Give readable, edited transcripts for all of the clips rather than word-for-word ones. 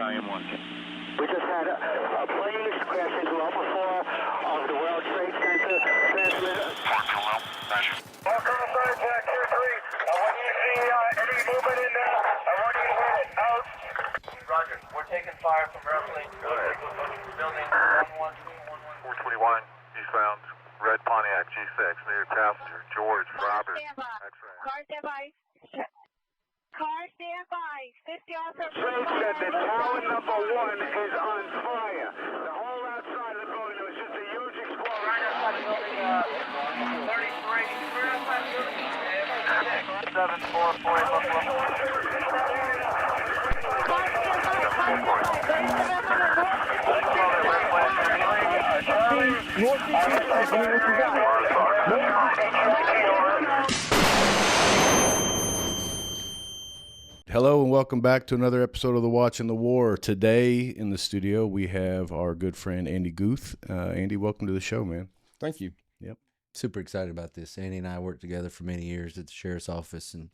Battalion 1. We just had a plane crash into Alpha 4 of the World Trade Center. Welcome to Contact 2-3. When you see any movement in there, I want you to hit it. Out. Roger. We're taking fire from roughly building 112, 421 eastbound, red Pontiac G6, near passenger, George Robert. Car standby. Car standby. 50 officer. Trade Center, tower number 1 is on fire. The whole outside of the building, it was just a huge explosion. 33. We're outside the building. 744. Hello and welcome back to another episode of the Watching the War. Today in the studio we have our good friend Andy Guth. Andy, welcome to the show, man. Thank you. Yep. Super excited about this. Andy and I worked together for many years at the sheriff's office and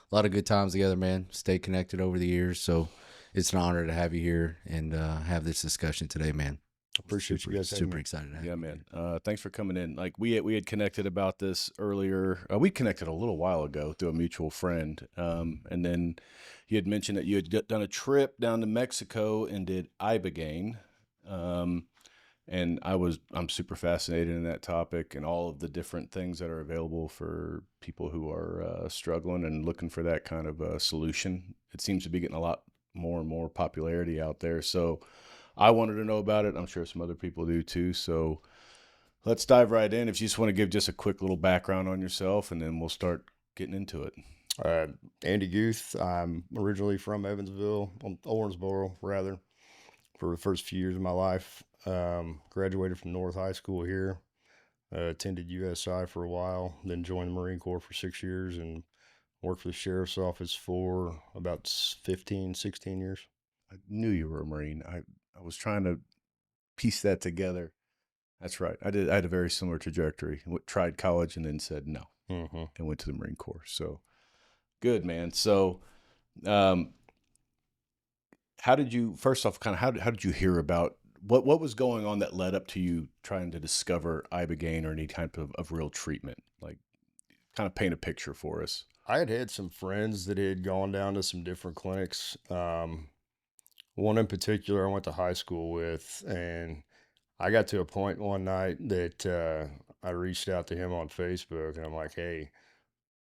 a lot of good times together, man. Stayed connected over the years. So it's an honor to have you here and have this discussion today, man. Appreciate you guys. Super excited to have you. Man. Thanks for coming in. Like we had connected about this earlier. We connected a little while ago through a mutual friend. And then you had mentioned that you had done a trip down to Mexico and did Ibogaine. And I'm super fascinated in that topic and all of the different things that are available for people who are struggling and looking for that kind of solution. It seems to be getting a lot more and more popularity out there. So I wanted to know about it. I'm sure some other people do too. So let's dive right in. If you just want to give just a quick little background on yourself, and then we'll start getting into it. Andy Guth. I'm originally from Evansville, Owensboro rather, for the first few years of my life. Graduated from North High School here. Attended USI for a while, then joined the Marine Corps for 6 years and worked for the sheriff's office for about 15, 16 years. I knew you were a Marine. I was trying to piece that together. That's right. I had a very similar trajectory. Tried college and then said no, and went to the Marine Corps. So good, man. So, how did you hear about what was going on that led up to you trying to discover Ibogaine or any type of real treatment? Like, kind of paint a picture for us. I had some friends that had gone down to some different clinics. One in particular I went to high school with, and I got to a point one night that I reached out to him on Facebook, and I'm like, hey,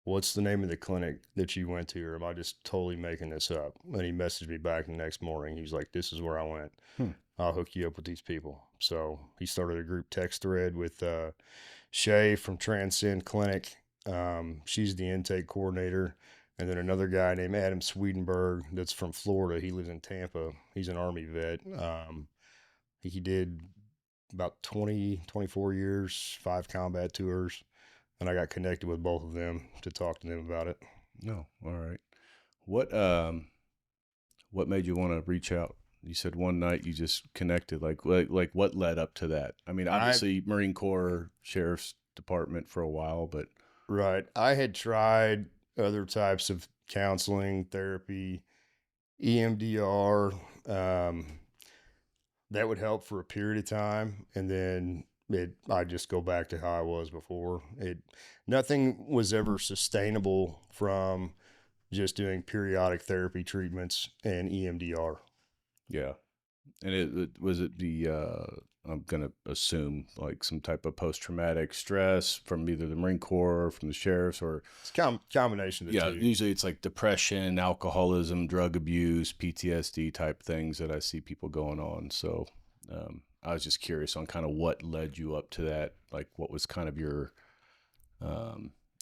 what's the name of the clinic that you went to, or am I just totally making this up? And he messaged me back the next morning. He was like, this is where I went. I'll hook you up with these people. So he started a group text thread with Shay from Transcend Clinic. She's the intake coordinator. And then another guy named Adam Swedenberg that's from Florida. He lives in Tampa. He's an Army vet. He did about 24 years, 5 combat tours. And I got connected with both of them to talk to them about it. No, all right. What made you want to reach out? You said one night you just connected. Like what led up to that? I mean, obviously Marine Corps, Sheriff's Department for a while, but right. I had tried other types of counseling, therapy, EMDR, that would help for a period of time. And then I just go back to how I was before. Nothing was ever sustainable from just doing periodic therapy treatments and EMDR. Yeah. And was it the, I'm going to assume like some type of post-traumatic stress from either the Marine Corps or from the sheriffs, or it's a combination of the two. Usually it's like depression, alcoholism, drug abuse, PTSD type things that I see people going on. So, I was just curious on kind of what led you up to that. Like what was kind of your,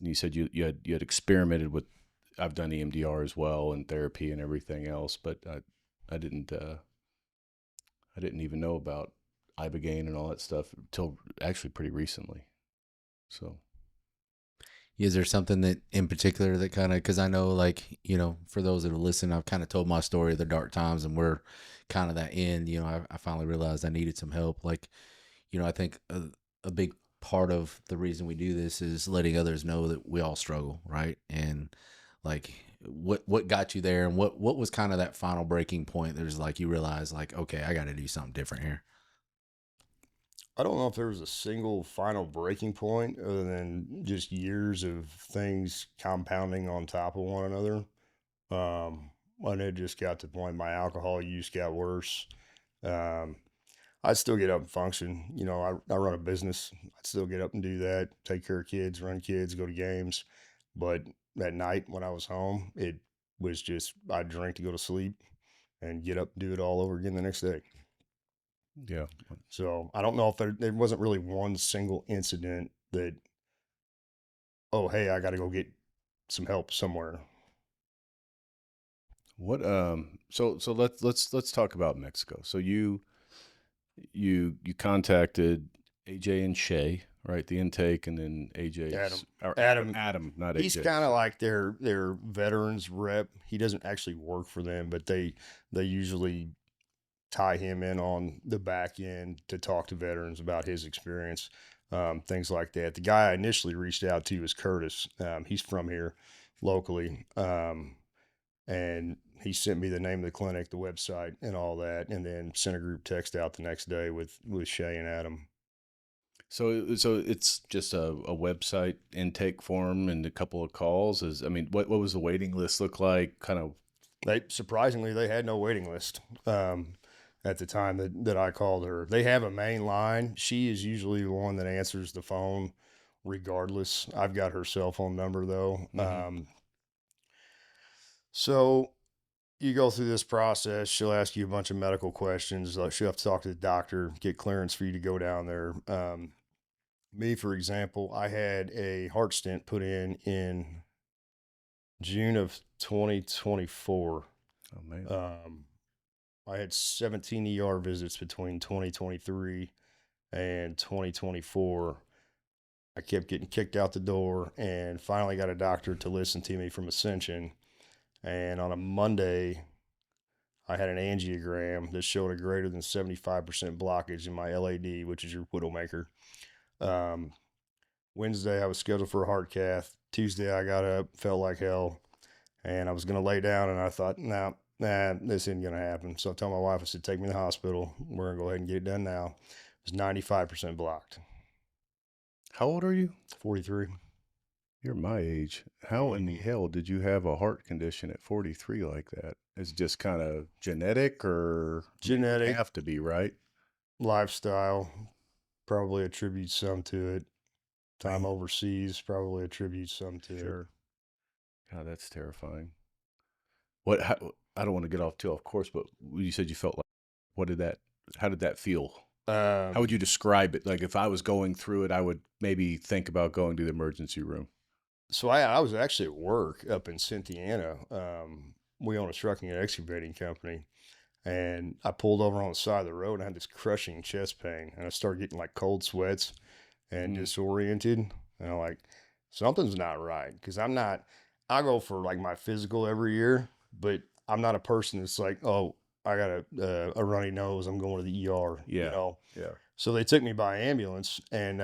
you said you had experimented with, I've done EMDR as well and therapy and everything else, but I didn't even know about Ibogaine and all that stuff until actually pretty recently. So, is there something that in particular that kind of, because I know, like, you know, for those that are listening, I've kind of told my story of the dark times, and we're kind of that end. You know, I finally realized I needed some help. Like, you know, I think a big part of the reason we do this is letting others know that we all struggle, right? And like what got you there, and what was kind of that final breaking point? There's like you realize like, okay, I got to do something different here. I don't know if there was a single final breaking point other than just years of things compounding on top of one another. And it just got to the point my alcohol use got worse. I'd still get up and function. You know, I run a business. I'd still get up and do that, take care of kids, run kids, go to games. But at night when I was home, it was just I'd drink to go to sleep and get up and do it all over again the next day. Yeah. So I don't know if there wasn't really one single incident that, oh, hey, I got to go get some help somewhere. What so let's talk about Mexico. So you contacted AJ and Shay, right? The intake, and then AJ's Adam, not AJ. He's kind of like their veterans rep. He doesn't actually work for them, but they usually tie him in on the back end to talk to veterans about his experience, things like that. The guy I initially reached out to was Curtis. He's from here locally. And he sent me the name of the clinic, the website, and all that, and then sent a group text out the next day with Shay and Adam. So it's just a website intake form and a couple of calls. What was the waiting list look like? Kind of. Surprisingly, they had no waiting list at the time that I called her. They have a main line. She is usually the one that answers the phone, regardless. I've got her cell phone number though. Mm-hmm. So you go through this process. She'll ask you a bunch of medical questions. She'll have to talk to the doctor, get clearance for you to go down there. Me, for example, I had a heart stent put in June of 2024. Oh, man. I had 17 ER visits between 2023 and 2024. I kept getting kicked out the door and finally got a doctor to listen to me from Ascension. And on a Monday, I had an angiogram that showed a greater than 75% blockage in my LAD, which is your widowmaker. Wednesday, I was scheduled for a heart cath. Tuesday, I got up, felt like hell, and I was going to lay down, and I thought, nah, this isn't going to happen. So I told my wife, I said, take me to the hospital. We're going to go ahead and get it done now. It was 95% blocked. How old are you? 43. You're my age. How in the hell did you have a heart condition at 43 like that? It's just kind of genetic or genetic? Have to be, right? Lifestyle probably attributes some to it. Time overseas probably attributes some to it. God, that's terrifying. I don't want to get off course, but you said you felt like, how did that feel? How would you describe it? Like if I was going through it, I would maybe think about going to the emergency room. So I was actually at work up in Cynthiana. We own a trucking and excavating company, and I pulled over on the side of the road and I had this crushing chest pain, and I started getting like cold sweats and disoriented. And I'm like, something's not right, because I go for like my physical every year, but I'm not a person that's like, oh, I got a runny nose, I'm going to the ER. Yeah. You know? Yeah. So they took me by ambulance and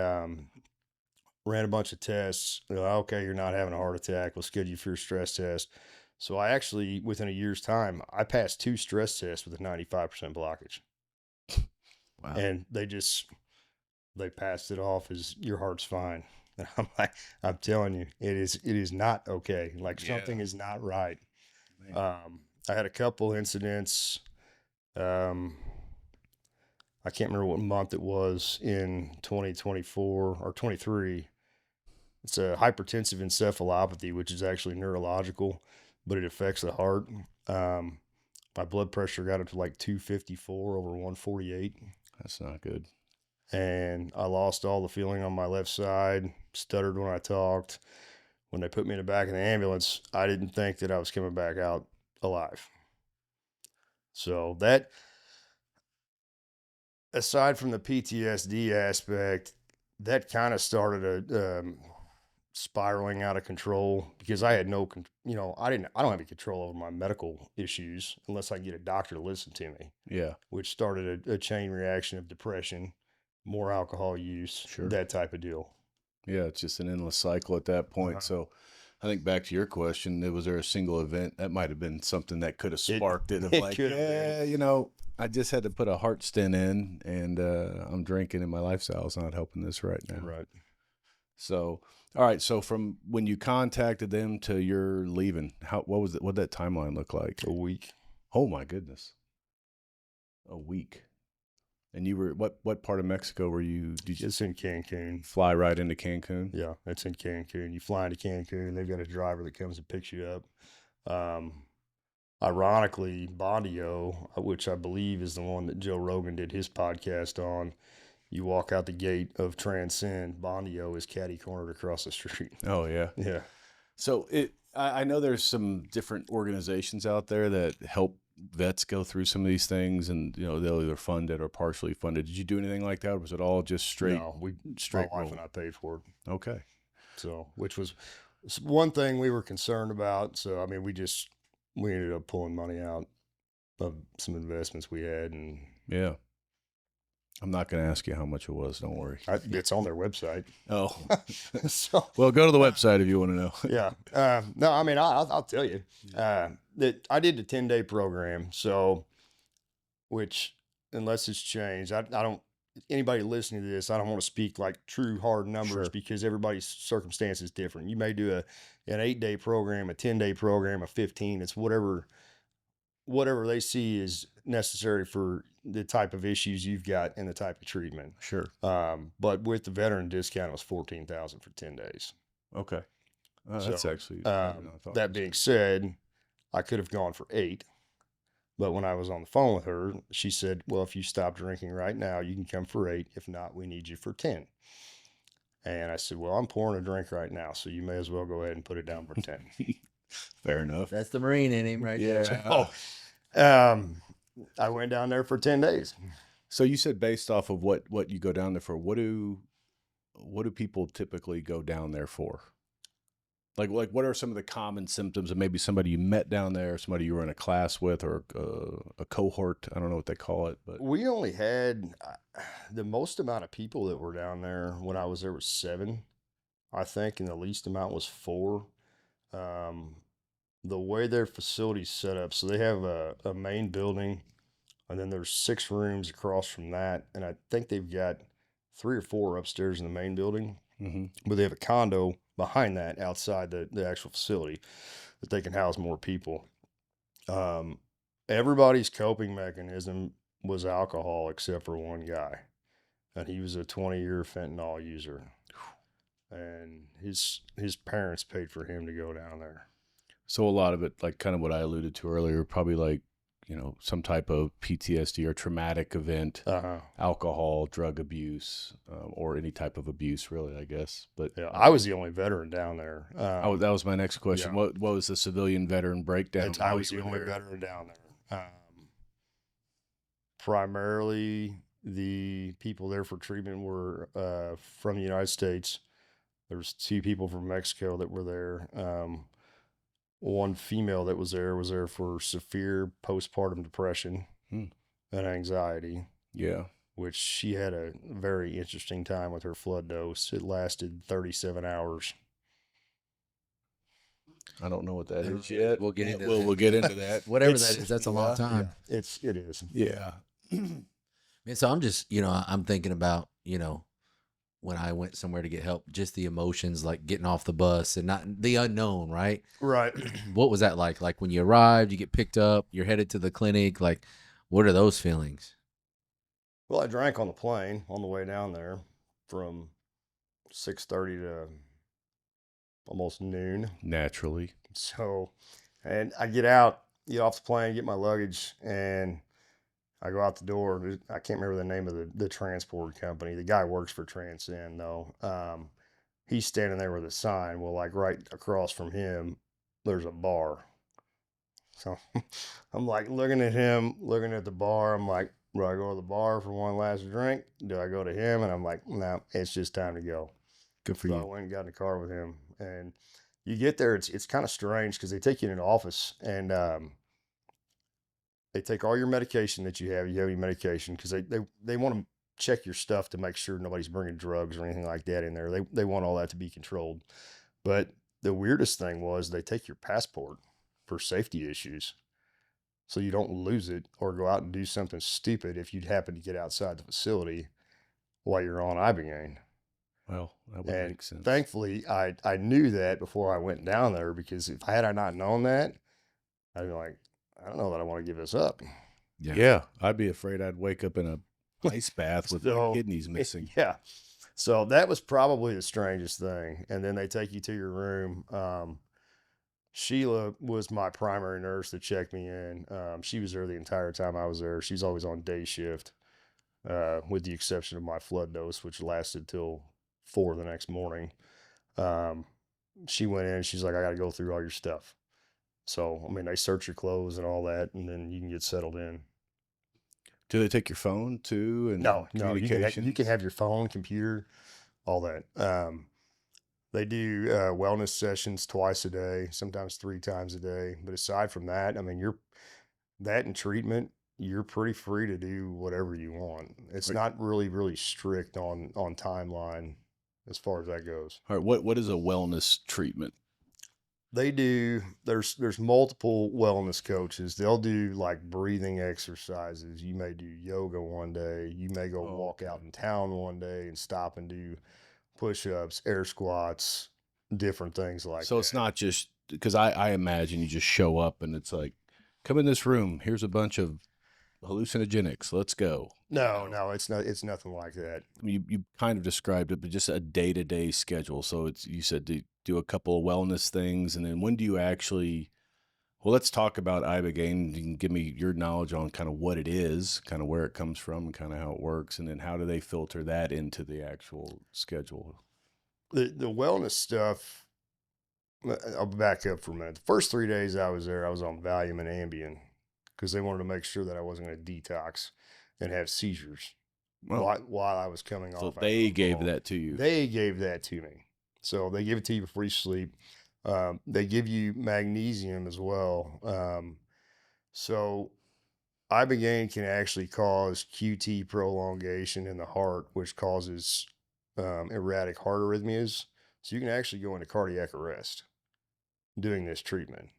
ran a bunch of tests. They're like, okay, you're not having a heart attack. We'll schedule you for your stress test. So I actually, within a year's time, I passed 2 stress tests with a 95% blockage. Wow. And they passed it off as your heart's fine. And I'm like, I'm telling you, it is not okay. Like something is not right. I had a couple incidents. I can't remember what month it was in 2024 or 23. It's a hypertensive encephalopathy, which is actually neurological, but it affects the heart. My blood pressure got up to like 254 over 148. That's not good. And I lost all the feeling on my left side, stuttered when I talked. When they put me in the back of the ambulance, I didn't think that I was coming back out alive. So that, aside from the PTSD aspect, that kind of started a spiraling out of control, because I had I don't have any control over my medical issues unless I get a doctor to listen to me. Yeah. Which started a chain reaction of depression, more alcohol use, that type of deal. Yeah, it's just an endless cycle at that point. So I think back to your question, was there a single event that might have been something that could have sparked it? Of it like, could have been. you know, I just had to put a heart stent in, and I'm drinking, and my lifestyle is not helping this right now. Right. So, all right. So from when you contacted them to your leaving, what did that timeline look like? A week. Oh my goodness, a week. And you were what part of Mexico were you? Did you It's in Cancun. fly right into Cancun? Yeah, it's in Cancun. You fly into Cancun. They've got a driver that comes and picks you up. Ironically, Bondio, which I believe is the one that Joe Rogan did his podcast on, you walk out the gate of Transcend, Bondio is catty-cornered across the street. Oh yeah. Yeah. So I know there's some different organizations out there that help vets go through some of these things, and you know they'll either fund it or partially fund it. Did you do anything like that, or was it all just straight? No, straight my wife roll? and I paid for it. Okay. So, which was one thing we were concerned about. So, I mean, we ended up pulling money out of some investments we had, and Yeah. I'm not going to ask you how much it was. Don't worry. it's on their website. Oh, So, well, go to the website if you want to know. yeah. No, I mean, I'll tell you that I did the 10-day program. So, which, unless it's changed, I don't, anybody listening to this, I don't want to speak like true hard numbers Sure. because everybody's circumstance is different. You may do an 8-day program, a 10-day program, a 15. It's whatever they see is necessary for the type of issues you've got and the type of treatment. Sure. But with the veteran discount, it was $14,000 for 10 days. Okay. That's So, actually better than I thought. that being said, I could have gone for 8. But when I was on the phone with her, she said, well, if you stop drinking right now, you can come for 8. If not, we need you for 10. And I said, well, I'm pouring a drink right now, so you may as well go ahead and put it down for 10. Fair enough. That's the Marine in him right there. Oh, I went down there for 10 days. So you said based off of what you go down there for, what do people typically go down there for? Like what are some of the common symptoms of maybe somebody you met down there, somebody you were in a class with, or a cohort? I don't know what they call it, but We only had the most amount of people that were down there when I was there was 7, I think, and the least amount was 4. The way their facility's set up, so they have a main building, and then there's 6 rooms across from that, and I think they've got 3 or 4 upstairs in the main building, but they have a condo behind that outside the actual facility that they can house more people. Everybody's coping mechanism was alcohol except for one guy, and he was a 20-year fentanyl user, and his parents paid for him to go down there. so a lot of it, like kind of what I alluded to earlier, probably like, you know, some type of PTSD or traumatic event, alcohol, drug abuse, or any type of abuse, really, I guess. But Yeah, I was the only veteran down there. that was my next question. Yeah. What was the civilian veteran breakdown? I while was you the were only there? veteran down there. Primarily, the people there for treatment were from the United States. There was 2 people from Mexico that were there. One female that was there for severe postpartum depression and anxiety, Yeah. which she had a very interesting time with her flood dose. It lasted 37 hours. I don't know what that is yet. We'll get into We'll get into that. Whatever that is, that's a long time. Yeah, it is. Yeah. And so I'm just, I'm thinking about, when I went somewhere to get help, just the emotions, like getting off the bus and not the unknown, right? Right. What was that like? Like when you arrived, you get picked up, you're headed to the clinic. Like, what are those feelings? Well, I drank on the plane on the way down there from 6:30 to almost noon. Naturally. So, and I get off the plane, get my luggage, and I go out the door. I can't remember the name of the transport company. The guy works for Transcend, though. He's standing there with a sign. Well, like right across from him, there's a bar. So I'm like looking at him, looking at the bar. I'm like, do I go to the bar for one last drink? Do I go to him? And I'm like, no, it's just time to go. Good for So I you. went and got in the car with him. And you get there, it's kind of strange because they take you in an office and they take all your medication that you have. You have any medication because they want to check your stuff to make sure nobody's bringing drugs or anything like that in there. They want all that to be controlled. But the weirdest thing was they take your passport for safety issues. So you don't lose it or go out and do something stupid if you'd happen to get outside the facility while you're on Ibogaine. Well, that would And make sense. thankfully, I knew that before I went down there, because if I not known that, I'd be like, I don't know that I want to give this up. Yeah, I'd be afraid I'd wake up in a ice bath with my kidneys missing. Yeah. So that was probably the strangest thing. And then they take you to your room. Sheila was my primary nurse that checked me in. She was there the entire time I was there. She's always on day shift, with the exception of my flood dose, which lasted till 4 the next morning. She went in, she's like, I got to go through all your stuff. So, I mean, they search your clothes and all that, and then you can get settled in. Do they take your phone too? And No, you communication? can have your phone, computer, all that. They do wellness sessions twice a day, sometimes 3 times a day. But aside from that, I mean, that and treatment, you're pretty free to do whatever you want. It's not really strict on timeline as far as that goes. All right, what is a wellness treatment? They do, there's multiple wellness coaches. They'll do like breathing exercises. You may do yoga one day. You may go walk out in town one day and stop and do push-ups, air squats, different things like that. So it's not just, because I imagine you just show up and it's like, come in this room, here's a bunch of hallucinogenics, let's go. No, it's not. It's nothing like that. You kind of described it, but just a day-to-day schedule. So it's, you said to do a couple of wellness things, and then when do you actually, well, let's talk about Ibogaine. You can give me your knowledge on kind of what it is, kind of where it comes from, and kind of how it works, and then how do they filter that into the actual schedule? The wellness stuff, I'll back up for a minute. The first 3 days I was there, I was on Valium and Ambien because they wanted to make sure that I wasn't going to detox and have seizures while I was coming off. So they gave that to you. They gave that to me. So they give it to you before you sleep. They give you magnesium as well. So Ibogaine can actually cause QT prolongation in the heart, which causes erratic heart arrhythmias. So you can actually go into cardiac arrest doing this treatment.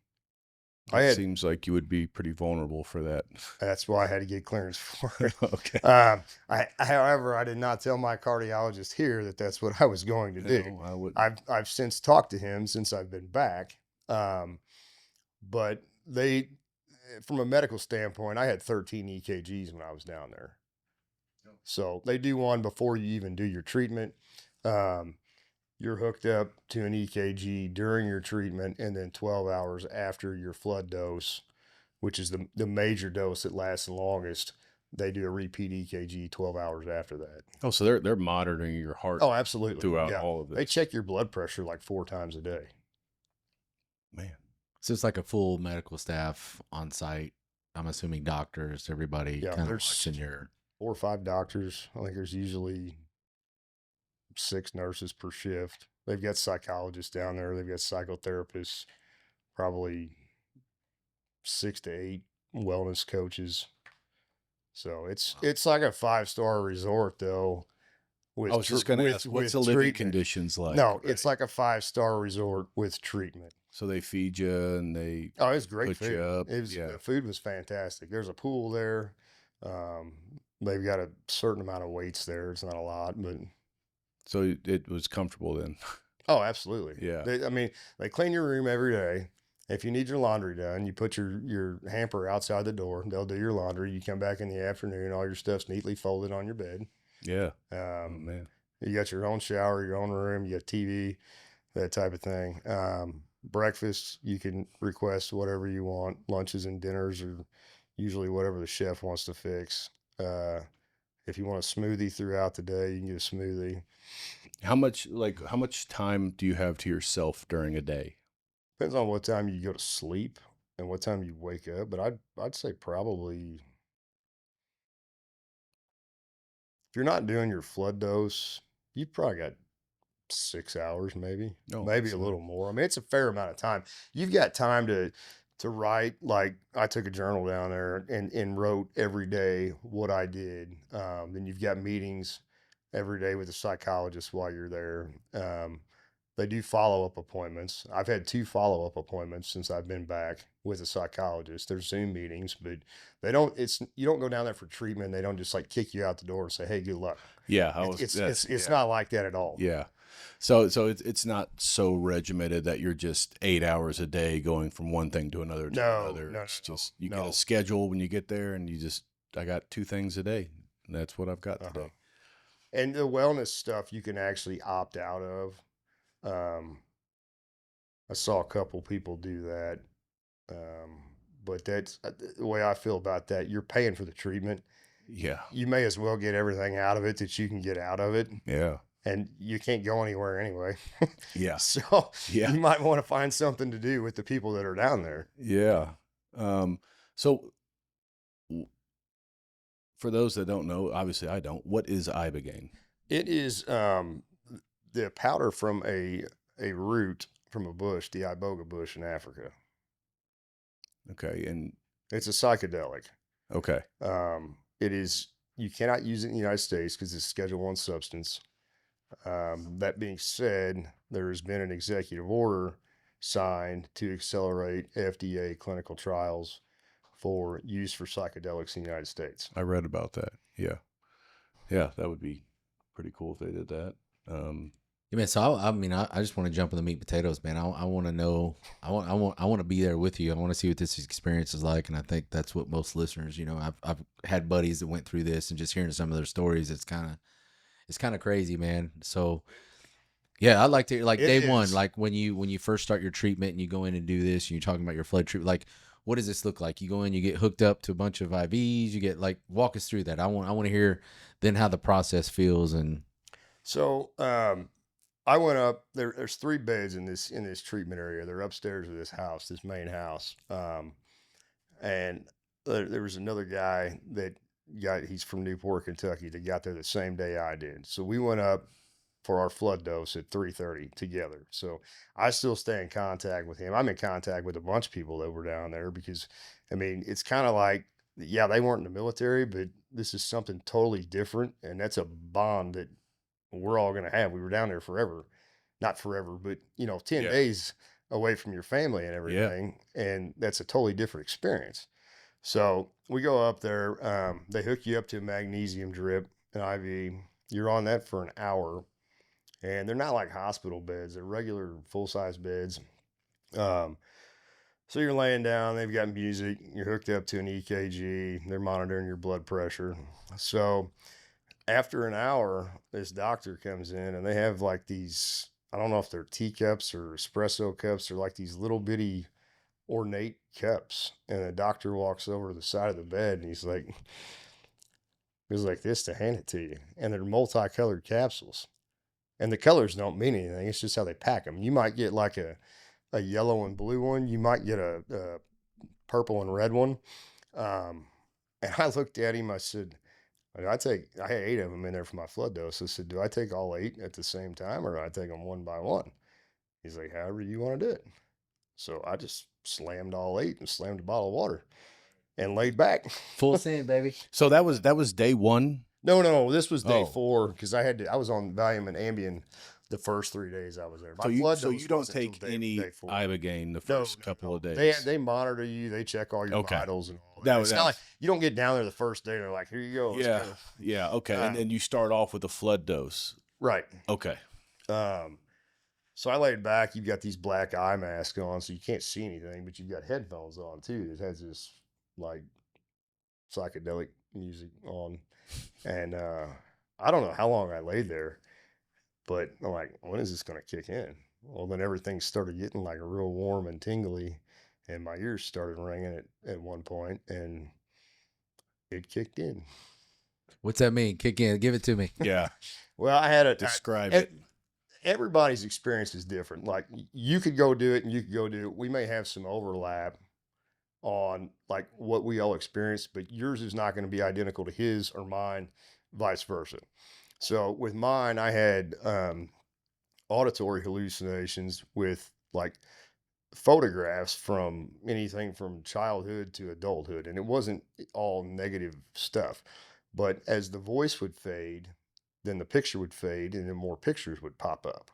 It seems like you would be pretty vulnerable for that. That's why I had to get clearance for it. Okay. However, I did not tell my cardiologist here that that's what I was going to do. No, I wouldn't. I've since talked to him since I've been back. But they, from a medical standpoint, I had 13 EKGs when I was down there. So they do one before you even do your treatment. You're hooked up to an EKG during your treatment, and then 12 hours after your flood dose, which is the major dose that lasts the longest, they do a repeat EKG 12 hours after that. Oh, so they're monitoring your heart. Oh, absolutely. Throughout all of this. They check your blood pressure like 4 times a day. Man. So it's like a full medical staff on site. I'm assuming doctors, everybody kind of watching your 4 or 5 doctors. I think there's usually 6 nurses per shift. They've got psychologists down there. They've got psychotherapists, probably 6 to 8 wellness coaches. So it's like a 5-star resort though. I was just going to ask, what's the living conditions like? No, it's like a 5-star resort with treatment. So they feed you and they it's great put food. you up. The food was fantastic. There's a pool there. They've got a certain amount of weights there. It's not a lot, but so it was comfortable then. Oh, absolutely. Yeah. They clean your room every day. If you need your laundry done, you put your hamper outside the door. They'll do your laundry. You come back in the afternoon, all your stuff's neatly folded on your bed. Yeah. Oh, man. You got your own shower, your own room, you got TV, that type of thing. Breakfast, you can request whatever you want. Lunches and dinners are usually whatever the chef wants to fix. If you want a smoothie throughout the day, you can get a smoothie. How much time do you have to yourself during a day? Depends on what time you go to sleep and what time you wake up, but I'd say probably, if you're not doing your flood dose, you've probably got 6 hours, maybe a little more. I mean, it's a fair amount of time. You've got time to write. Like I took a journal down there and wrote every day what I did. Then you've got meetings every day with a psychologist while you're there. They do follow-up appointments. I've had 2 follow-up appointments since I've been back with a psychologist. They're Zoom meetings, but you don't go down there for treatment. They don't just like kick you out the door and say, "Hey, good luck." Yeah, It's not like that at all. Yeah. So it's not so regimented that you're just 8 hours a day going from one thing to another to No, another. no, It's no, just you no. get a schedule when you get there, and I got 2 things a day. And that's what I've got today. And the wellness stuff you can actually opt out of. I saw a couple people do that. But that's the way I feel about that. You're paying for the treatment. Yeah. You may as well get everything out of it that you can get out of it. Yeah. And you can't go anywhere anyway. Yeah. So Yeah. you might want to find something to do with the people that are down there. Yeah. So for those that don't know, obviously I don't, what is Ibogaine? It is the powder from a root from a bush, the Iboga bush in Africa. Okay. And It's a psychedelic. okay. It is, you cannot use it in the United States because it's a Schedule 1 substance. That being said, there has been an executive order signed to accelerate FDA clinical trials for use for psychedelics in the United States. I read about that. Yeah. Yeah. That would be pretty cool if they did that. Yeah, man. So I just want to jump in the meat and potatoes, man. I want to know. I want to be there with you. I want to see what this experience is like, and I think that's what most listeners, I've had buddies that went through this, and just hearing some of their stories, it's kind of crazy, man. So, yeah, I'd like to day one, like when you first start your treatment and you go in and do this, and you're talking about your flood treatment, like what does this look like? You go in, you get hooked up to a bunch of IVs, you get walk us through that. I want to hear then how the process feels and. So, I went up there. There's 3 beds in this treatment area. They're upstairs of this house, this main house. And there was another guy he's from Newport, Kentucky, that got there the same day I did. So we went up for our flood dose at 3:30 together. So I still stay in contact with him. I'm in contact with a bunch of people that were down there because, I mean, it's kind of like, yeah, they weren't in the military, but this is something totally different. And that's a bond that we're all going to have. We were down there forever, not forever, but 10 Yeah. days away from your family and everything. And that's a totally different experience. So we go up there, they hook you up to a magnesium drip, an IV. You're on that for an hour, and they're not like hospital beds. They're regular full-size beds. So you're laying down, they've got music, you're hooked up to an EKG, they're monitoring your blood pressure. So after an hour, this doctor comes in, and they have like these, I don't know if they're teacups or espresso cups, or like these little bitty ornate cups. And the doctor walks over to the side of the bed, and he's like this to hand it to you. And they're multicolored capsules. And the colors don't mean anything. It's just how they pack them. You might get like a yellow and blue one. You might get a purple and red one. And I looked at him, I said, I had 8 of them in there for my flood dose. I said, do I take all 8 at the same time, or do I take them one by one? He's like, however you want to do it. So I just slammed all 8 and slammed a bottle of water and laid back. Full send, baby. So that was day 1. No, this was day Oh. 4 because I was on Valium and Ambien the first 3 days I was there. My blood So dose you don't wasn't take till any day 4. Ibogaine the No, first couple of days. They monitor you. They check all your Okay. vitals and all That that. was- It's not like you don't get down there the first day and they're like, here you go. let's Yeah. go. Yeah. Okay. And then you start off with a flood dose. Right. Okay. So I laid back. You've got these black eye masks on, so you can't see anything, but you've got headphones on too. That has this like psychedelic music on, and I don't know how long I laid there, but I'm like, when is this going to kick in? Well, then everything started getting like real warm and tingly, and my ears started ringing at one point, and it kicked in. What's that mean? Kick in. Give it to me. Yeah. Well, I had Describe it. it. Everybody's experience is different. Like you could go do it and you could go do it. We may have some overlap on like what we all experience, but yours is not going to be identical to his or mine, vice versa. So with mine, I had auditory hallucinations with like photographs from anything from childhood to adulthood. And it wasn't all negative stuff, but as the voice would fade, then the picture would fade and then more pictures would pop up.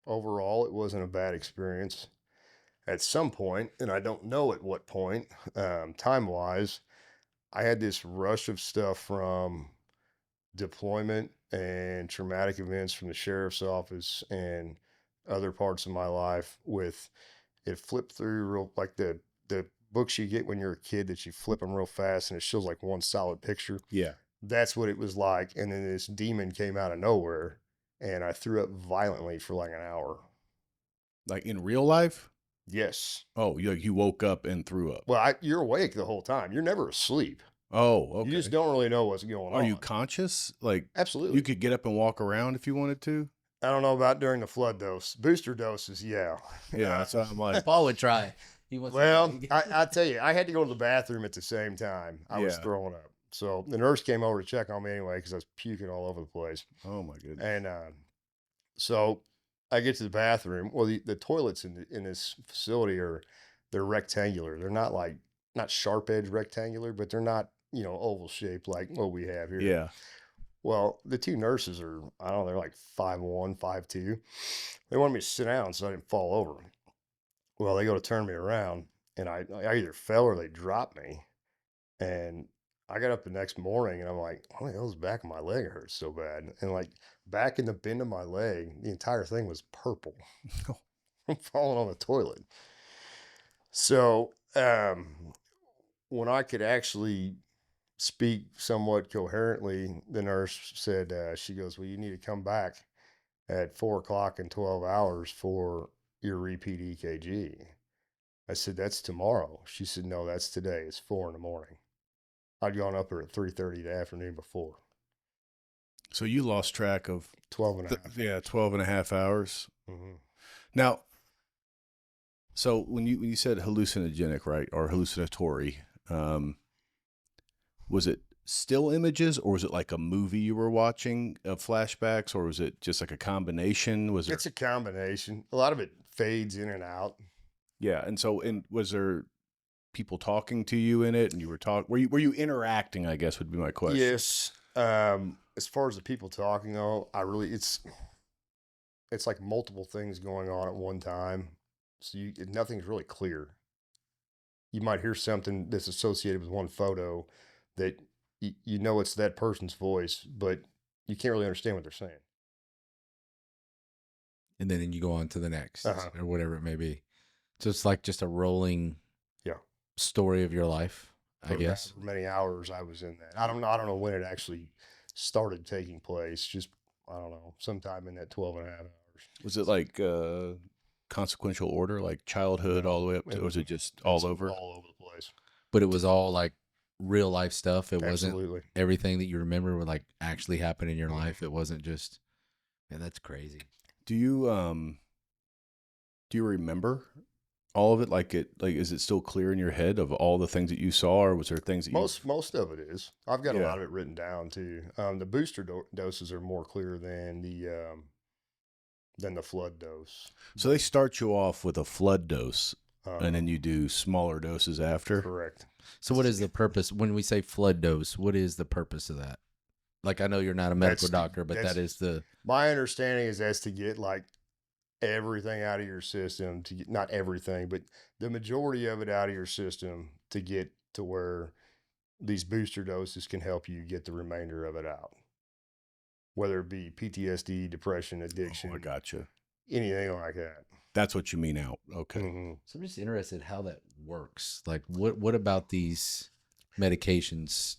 Overall, it wasn't a bad experience. At some point, and I don't know at what point, time wise, I had this rush of stuff from deployment and traumatic events from the sheriff's office and other parts of my life with it flipped through real like the books you get when you're a kid that you flip them real fast and it shows like one solid picture. Yeah. That's what it was like. And then this demon came out of nowhere and I threw up violently for like an hour. Like in real life? Yes. Oh, you woke up and threw up. Well, you're awake the whole time. You're never asleep. Oh, okay. You just don't really know what's going on. Are you conscious? Like, absolutely. You could get up and walk around if you wanted to? I don't know about during the flood dose. Booster doses, yeah. Yeah, that's what I'm like. Paul would try. Well, I tell you, I had to go to the bathroom at the same time. I was Yeah. throwing up. So the nurse came over to check on me anyway because I was puking all over the place. Oh my goodness. And so I get to the bathroom. Well, the toilets in this facility they're rectangular. They're not sharp edge rectangular, but they're not, oval shaped like what we have here. Yeah. Well, the two nurses are, I don't know, they're like 5'1", 5'2". They wanted me to sit down so I didn't fall over. Well, they go to turn me around, and I either fell or they dropped me. And I got up the next morning, and I'm like, what the hell's the back of my leg hurts so bad? And like back in the bend of my leg, the entire thing was purple from falling on the toilet. So when I could actually speak somewhat coherently, the nurse said, she goes, well, you need to come back at 4 o'clock in 12 hours for your repeat EKG. I said, that's tomorrow. She said, no, that's today. It's 4 in the morning. I'd gone up there at 3:30 the afternoon before. So you lost track of 12 and a half. Yeah, 12 and a half hours. Mm-hmm. Now, so when you said hallucinogenic, right, or hallucinatory, was it still images, or was it like a movie you were watching of flashbacks, or was it just like a combination? It's a combination. A lot of it fades in and out. Yeah, and so was there people talking to you in it, and you were were you interacting, I guess would be my question. Yes. As far as the people talking, though, it's like multiple things going on at one time. So nothing's really clear. You might hear something that's associated with one photo that it's that person's voice, but you can't really understand what they're saying. And then you go on to the next or whatever it may be. So it's like just a rolling story of your life, I guess. For many hours I was in that. I don't know when it actually started taking place. Just, I don't know, sometime in that 12 and a half hours. Was it like consequential order, like childhood all the way up to, or was it just all over? All over the place. But it was all like real life stuff. It Absolutely. wasn't everything that you remember would like actually happen in your life. It wasn't just, man, that's crazy. Do you remember all of it? Like is it still clear in your head of all the things that you saw, or was there things that most of it is? I've got a lot of it written down too. The booster doses are more clear than the flood dose. So they start you off with a flood dose, and then you do smaller doses after? Correct. So what is the purpose when we say flood dose? What is the purpose of that? Like, I know you're not a medical doctor, but that is my understanding is that's to get like everything out of your system, to get, not everything, but the majority of it out of your system to get to where these booster doses can help you get the remainder of it out. Whether it be PTSD, depression, addiction. Oh, I gotcha. Anything like that. That's what you mean out. Okay. Mm-hmm. So I'm just interested how that works. Like, what about these medications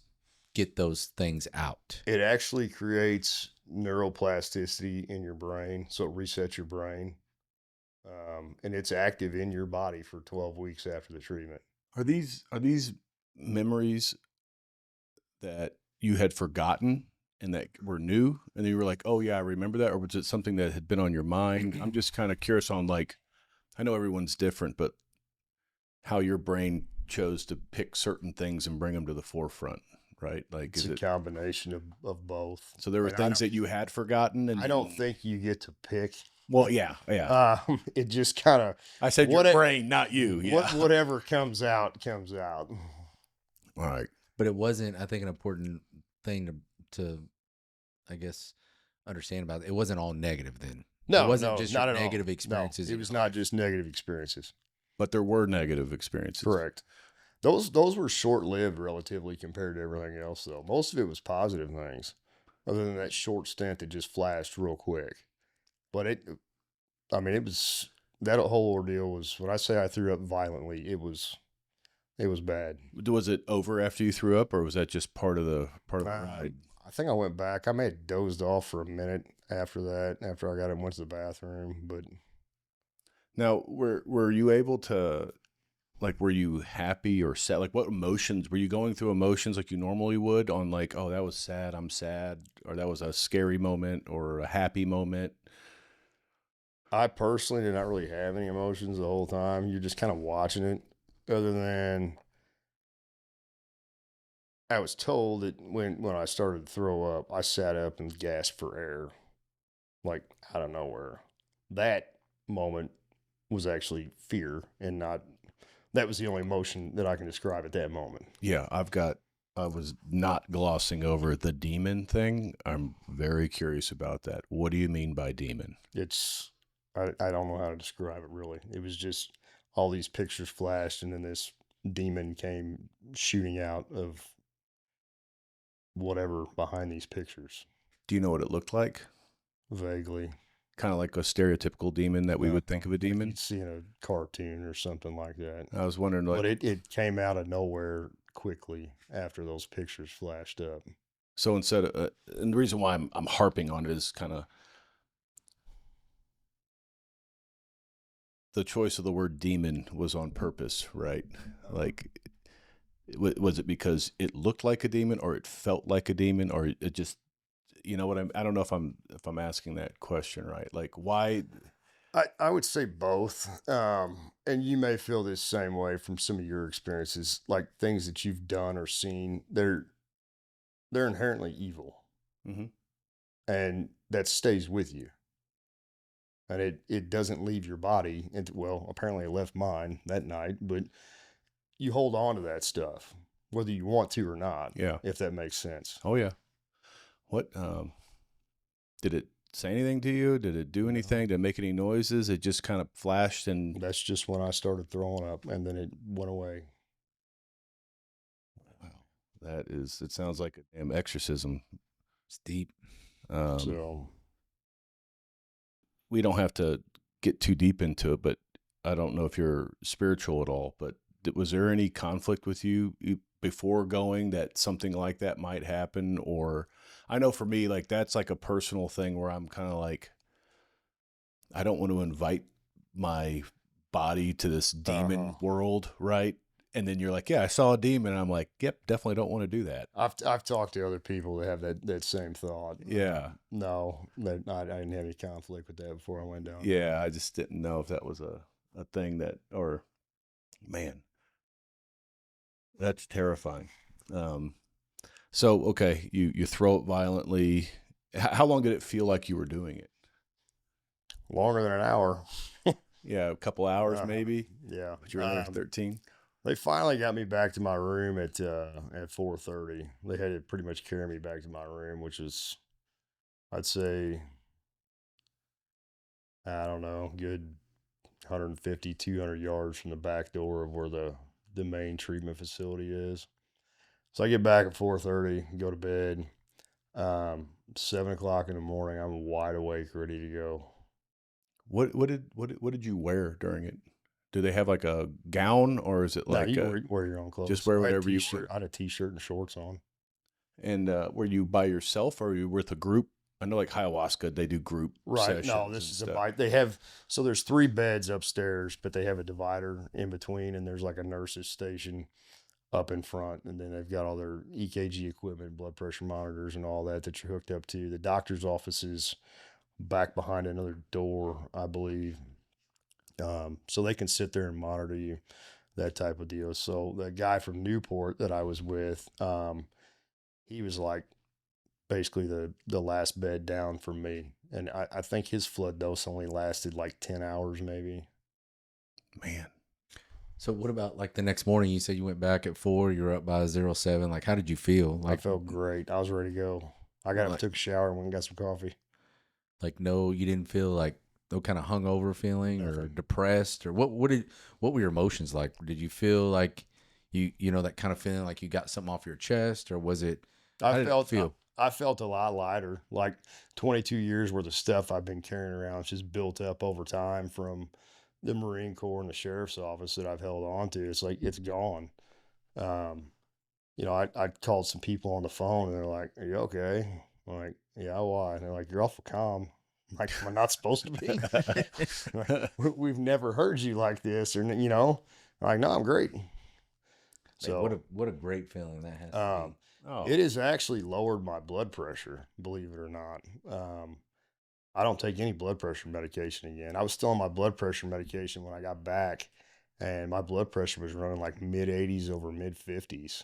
get those things out? It actually creates neuroplasticity in your brain, so it resets your brain, and it's active in your body for 12 weeks after the treatment. Are these memories that you had forgotten and that were new, and you were like, oh yeah, I remember that? Or was it something that had been on your mind? I'm just kind of curious on, like, I know everyone's different, but how your brain chose to pick certain things and bring them to the forefront, right? Like, it's a combination of both. So there were things that you had forgotten, and I don't think you get to pick. Well, yeah. It just kind of. I said your brain, not you. Yeah. Whatever comes out, comes out. All right. But it wasn't, I think, an important thing to I guess, understand about it. It wasn't all negative then. No, it wasn't no, just not your at all. negative experiences. No, it was not just negative experiences. But there were negative experiences. Correct. Those were short lived relatively compared to everything else though. Most of it was positive things, other than that short stint that just flashed real quick. But it was that whole ordeal was when I say I threw up violently, it was bad. Was it over after you threw up, or was that just part of the ride? I think I went back. I may have dozed off for a minute after that, after I got up and went to the bathroom. But Now, were you able to, like, were you happy or sad? Like, what emotions were you going through? Emotions like you normally would on, like, oh, that was sad, I'm sad, or that was a scary moment or a happy moment? I personally did not really have any emotions the whole time. You're just kind of watching it, other than I was told that when I started to throw up, I sat up and gasped for air, like out of nowhere. That moment was actually fear, and not. That was the only emotion that I can describe at that moment. Yeah, I was not glossing over the demon thing. I'm very curious about that. What do you mean by demon? I don't know how to describe it really. It was just all these pictures flashed, and then this demon came shooting out of whatever behind these pictures. Do you know what it looked like? Vaguely. Kind of like a stereotypical demon that we would think of a demon? You'd see in a cartoon or something like that. I was wondering, like, But it came out of nowhere quickly after those pictures flashed up. so instead of, and the reason why I'm harping on it is kind of the choice of the word demon was on purpose, right? Like, was it because it looked like a demon, or it felt like a demon, or it just, you know what I don't know if I'm asking that question right. Like, why? I would say both. And you may feel this same way from some of your experiences, like things that you've done or seen, they're inherently evil. Mm-hmm. And that stays with you. And it doesn't leave your body. Well, apparently it left mine that night, but you hold on to that stuff, whether you want to or not. Yeah. If that makes sense. Oh yeah. What, did it say anything to you? Did it do anything? Did it make any noises? It just kind of flashed and. That's just when I started throwing up, and then it went away. Wow. It sounds like a damn exorcism. It's deep. So we don't have to get too deep into it, but I don't know if you're spiritual at all, but was there any conflict with you before going that something like that might happen? Or I know for me, like, that's like a personal thing where I'm kind of like, I don't want to invite my body to this demon world. Right. And then you're like, yeah, I saw a demon. And I'm like, yep, definitely don't want to do that. I've talked to other people that have that same thought. Yeah. No, I didn't have any conflict with that before I went down. Yeah. I just didn't know if that was a thing that, or man, that's terrifying. So, okay, you throw it violently. How long did it feel like you were doing it? Longer than an hour. Yeah, a couple hours maybe. Yeah. But you were there 13. They finally got me back to my room at 4:30. They had to pretty much carry me back to my room, which is, I'd say, I don't know, good 150, 200 yards from the back door of where the main treatment facility is. So I get back at 4:30, go to bed. 7 o'clock in the morning, I'm wide awake, ready to go. What did you wear during it? Do they have like a gown, or is it like you wear your own clothes? Just wear whatever you wear. I had a t-shirt and shorts on. And were you by yourself, or were you with a group? I know, like ayahuasca, they do group sessions. No, this is a bite. They have, so there's 3 beds upstairs, but they have a divider in between, and there's like a nurse's station up in front, and then they've got all their EKG equipment, blood pressure monitors, and all that you're hooked up to. The doctor's office is back behind another door, I believe. So they can sit there and monitor you, that type of deal. So the guy from Newport that I was with, he was like basically the last bed down from me. And I think his flood dose only lasted like 10 hours maybe. Man. So what about like the next morning? You said you went back at 4, you were up by 07. Like, how did you feel? Like, I felt great. I was ready to go. I got up, took a shower, and went and got some coffee. Like, no, you didn't feel like no kind of hungover feeling or depressed, or what were your emotions like? Did you feel like you know, that kind of feeling like you got something off your chest, or was it, how did it feel? I felt a lot lighter. Like 22 years worth of stuff I've been carrying around, it's just built up over time from the Marine Corps and the sheriff's office that I've held on to. It's like it's gone. Um, you know, I called some people on the phone and they're like, "Are you okay?" I'm like, "Yeah, why?" And they're like, "You're awful calm." I'm like, "Am I not supposed to be?" Like, we've never heard you like this, or you know, I'm like, "No, I'm great." Man, So, what a great feeling that has to um, be. Oh, it has actually lowered my blood pressure, believe it or not. I don't take any blood pressure medication again. I was still on my blood pressure medication when I got back, and my blood pressure was running like mid 80s over mid 50s.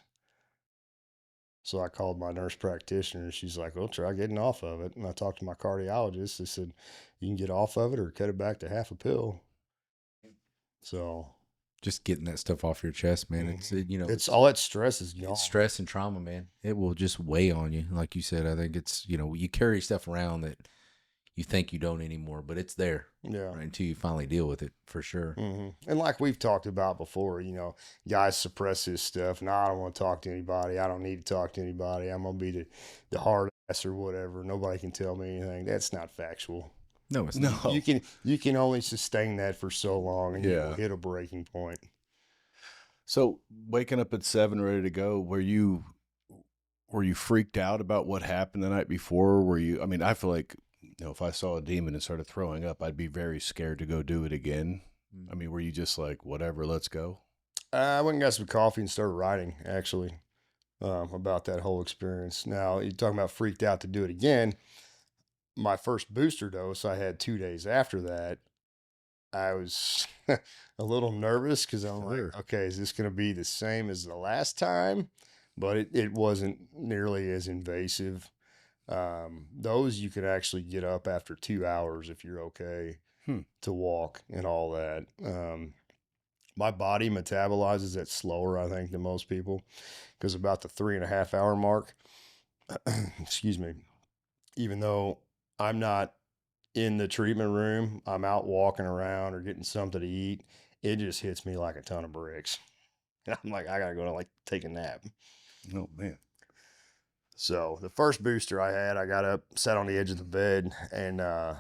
So I called my nurse practitioner and she's like, "Well, try getting off of it." And I talked to my cardiologist. They said, "You can get off of it or cut it back to half a pill." So Just getting that stuff off your chest, man. It's you know, it's all that stress is gone. it's stress and trauma, man. It will just weigh on you. Like you said, I think it's, you know, you carry stuff around that you think you don't anymore, but it's there, Yeah. right, until you finally deal with it, for sure. And like we've talked about before, you know, guys suppress this stuff. No, I don't want to talk to anybody. I don't need to talk to anybody. I'm going to be the hard ass or whatever. Nobody can tell me anything. That's not factual. No, it's no. not. You can only sustain that for so long, and you Yeah. will hit a breaking point. So waking up at 7, ready to go, were you freaked out about what happened the night before? Were you, I mean, I feel like, you know, if I saw a demon and started throwing up, I'd be very scared to go do it again. I mean, were you just like, whatever, let's go? I went and got some coffee and started writing, actually, about that whole experience. Now, you're talking about freaked out to do it again. My first booster dose I had 2 days after that. I was a little nervous because I'm Sure. like, okay, is this going to be the same as the last time? But it wasn't nearly as invasive. Those you could actually get up after 2 hours if you're okay to walk and all that. My body metabolizes it slower, I think, than most people, because about the 3.5 hour mark, excuse me, even though I'm not in the treatment room, I'm out walking around or getting something to eat, it just hits me like a ton of bricks. I'm like, I gotta go to like take a nap. Oh, man. So the first booster I had, I got up, sat on the edge of the bed, and I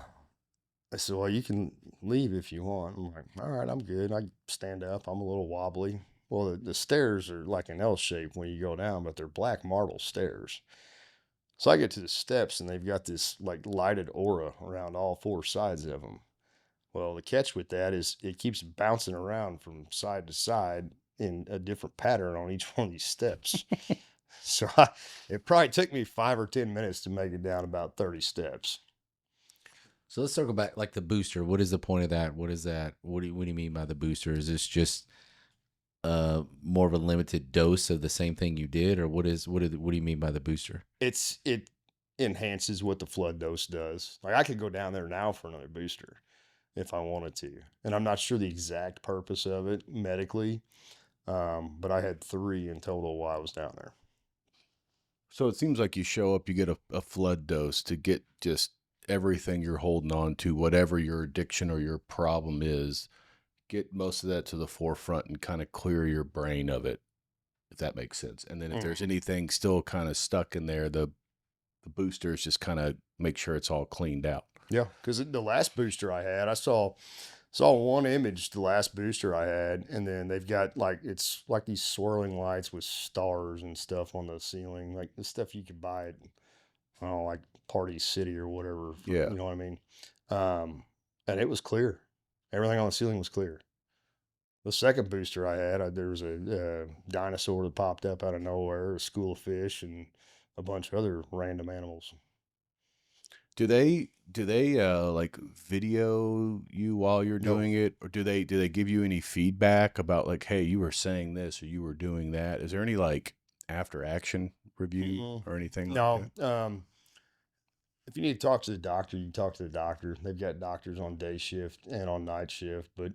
said, "Well, you can leave if you want." I'm like, "All right, I'm good." I stand up. I'm a little wobbly. Well, the stairs are like an L shape when you go down, but they're black marble stairs. So I get to the steps, and they've got this like lighted aura around all four sides of them. Well, the catch with that is it keeps bouncing around from side to side in a different pattern on each one of these steps. So it probably took me 5 or 10 minutes to make it down about 30 steps. So let's circle back, like the booster. What is the point of that? What is that? What do you mean by the booster? Is this just more of a limited dose of the same thing you did, or what do you mean by the booster? It enhances what the flood dose does. Like I could go down there now for another booster if I wanted to, and I'm not sure the exact purpose of it medically, but I had 3 in total while I was down there. So it seems like you show up, you get a flood dose to get just everything you're holding on to, whatever your addiction or your problem is, get most of that to the forefront and kind of clear your brain of it, if that makes sense. And then if there's anything still kind of stuck in there, the boosters just kind of make sure it's all cleaned out. Yeah, because the last booster I had, I saw one image the last booster I had, and then they've got like it's like these swirling lights with stars and stuff on the ceiling, like the stuff you could buy at I don't know, like Party City or whatever. Yeah. You know what I mean? And it was clear. Everything on the ceiling was clear. The second booster I had, there was a dinosaur that popped up out of nowhere, a school of fish, and a bunch of other random animals. Do they like video you while you're No. doing it, or do they give you any feedback about like, hey, you were saying this or you were doing that? Is there any like after action review or anything? No. Like that? If you need to talk to the doctor, you can talk to the doctor. They've got doctors on day shift and on night shift, but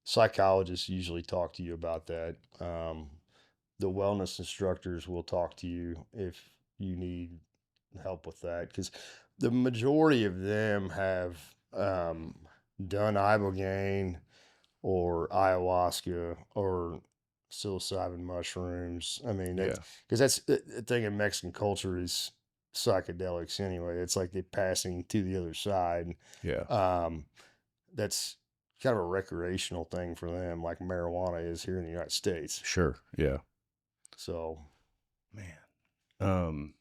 psychologists usually talk to you about that. The wellness instructors will talk to you if you need help with that, because the majority of them have done Ibogaine or ayahuasca or psilocybin mushrooms. I mean, Yeah. because that's the thing in Mexican culture is psychedelics anyway. It's like they're passing to the other side. Yeah. Um, that's kind of a recreational thing for them, like marijuana is here in the United States. Sure. Yeah. So, Man.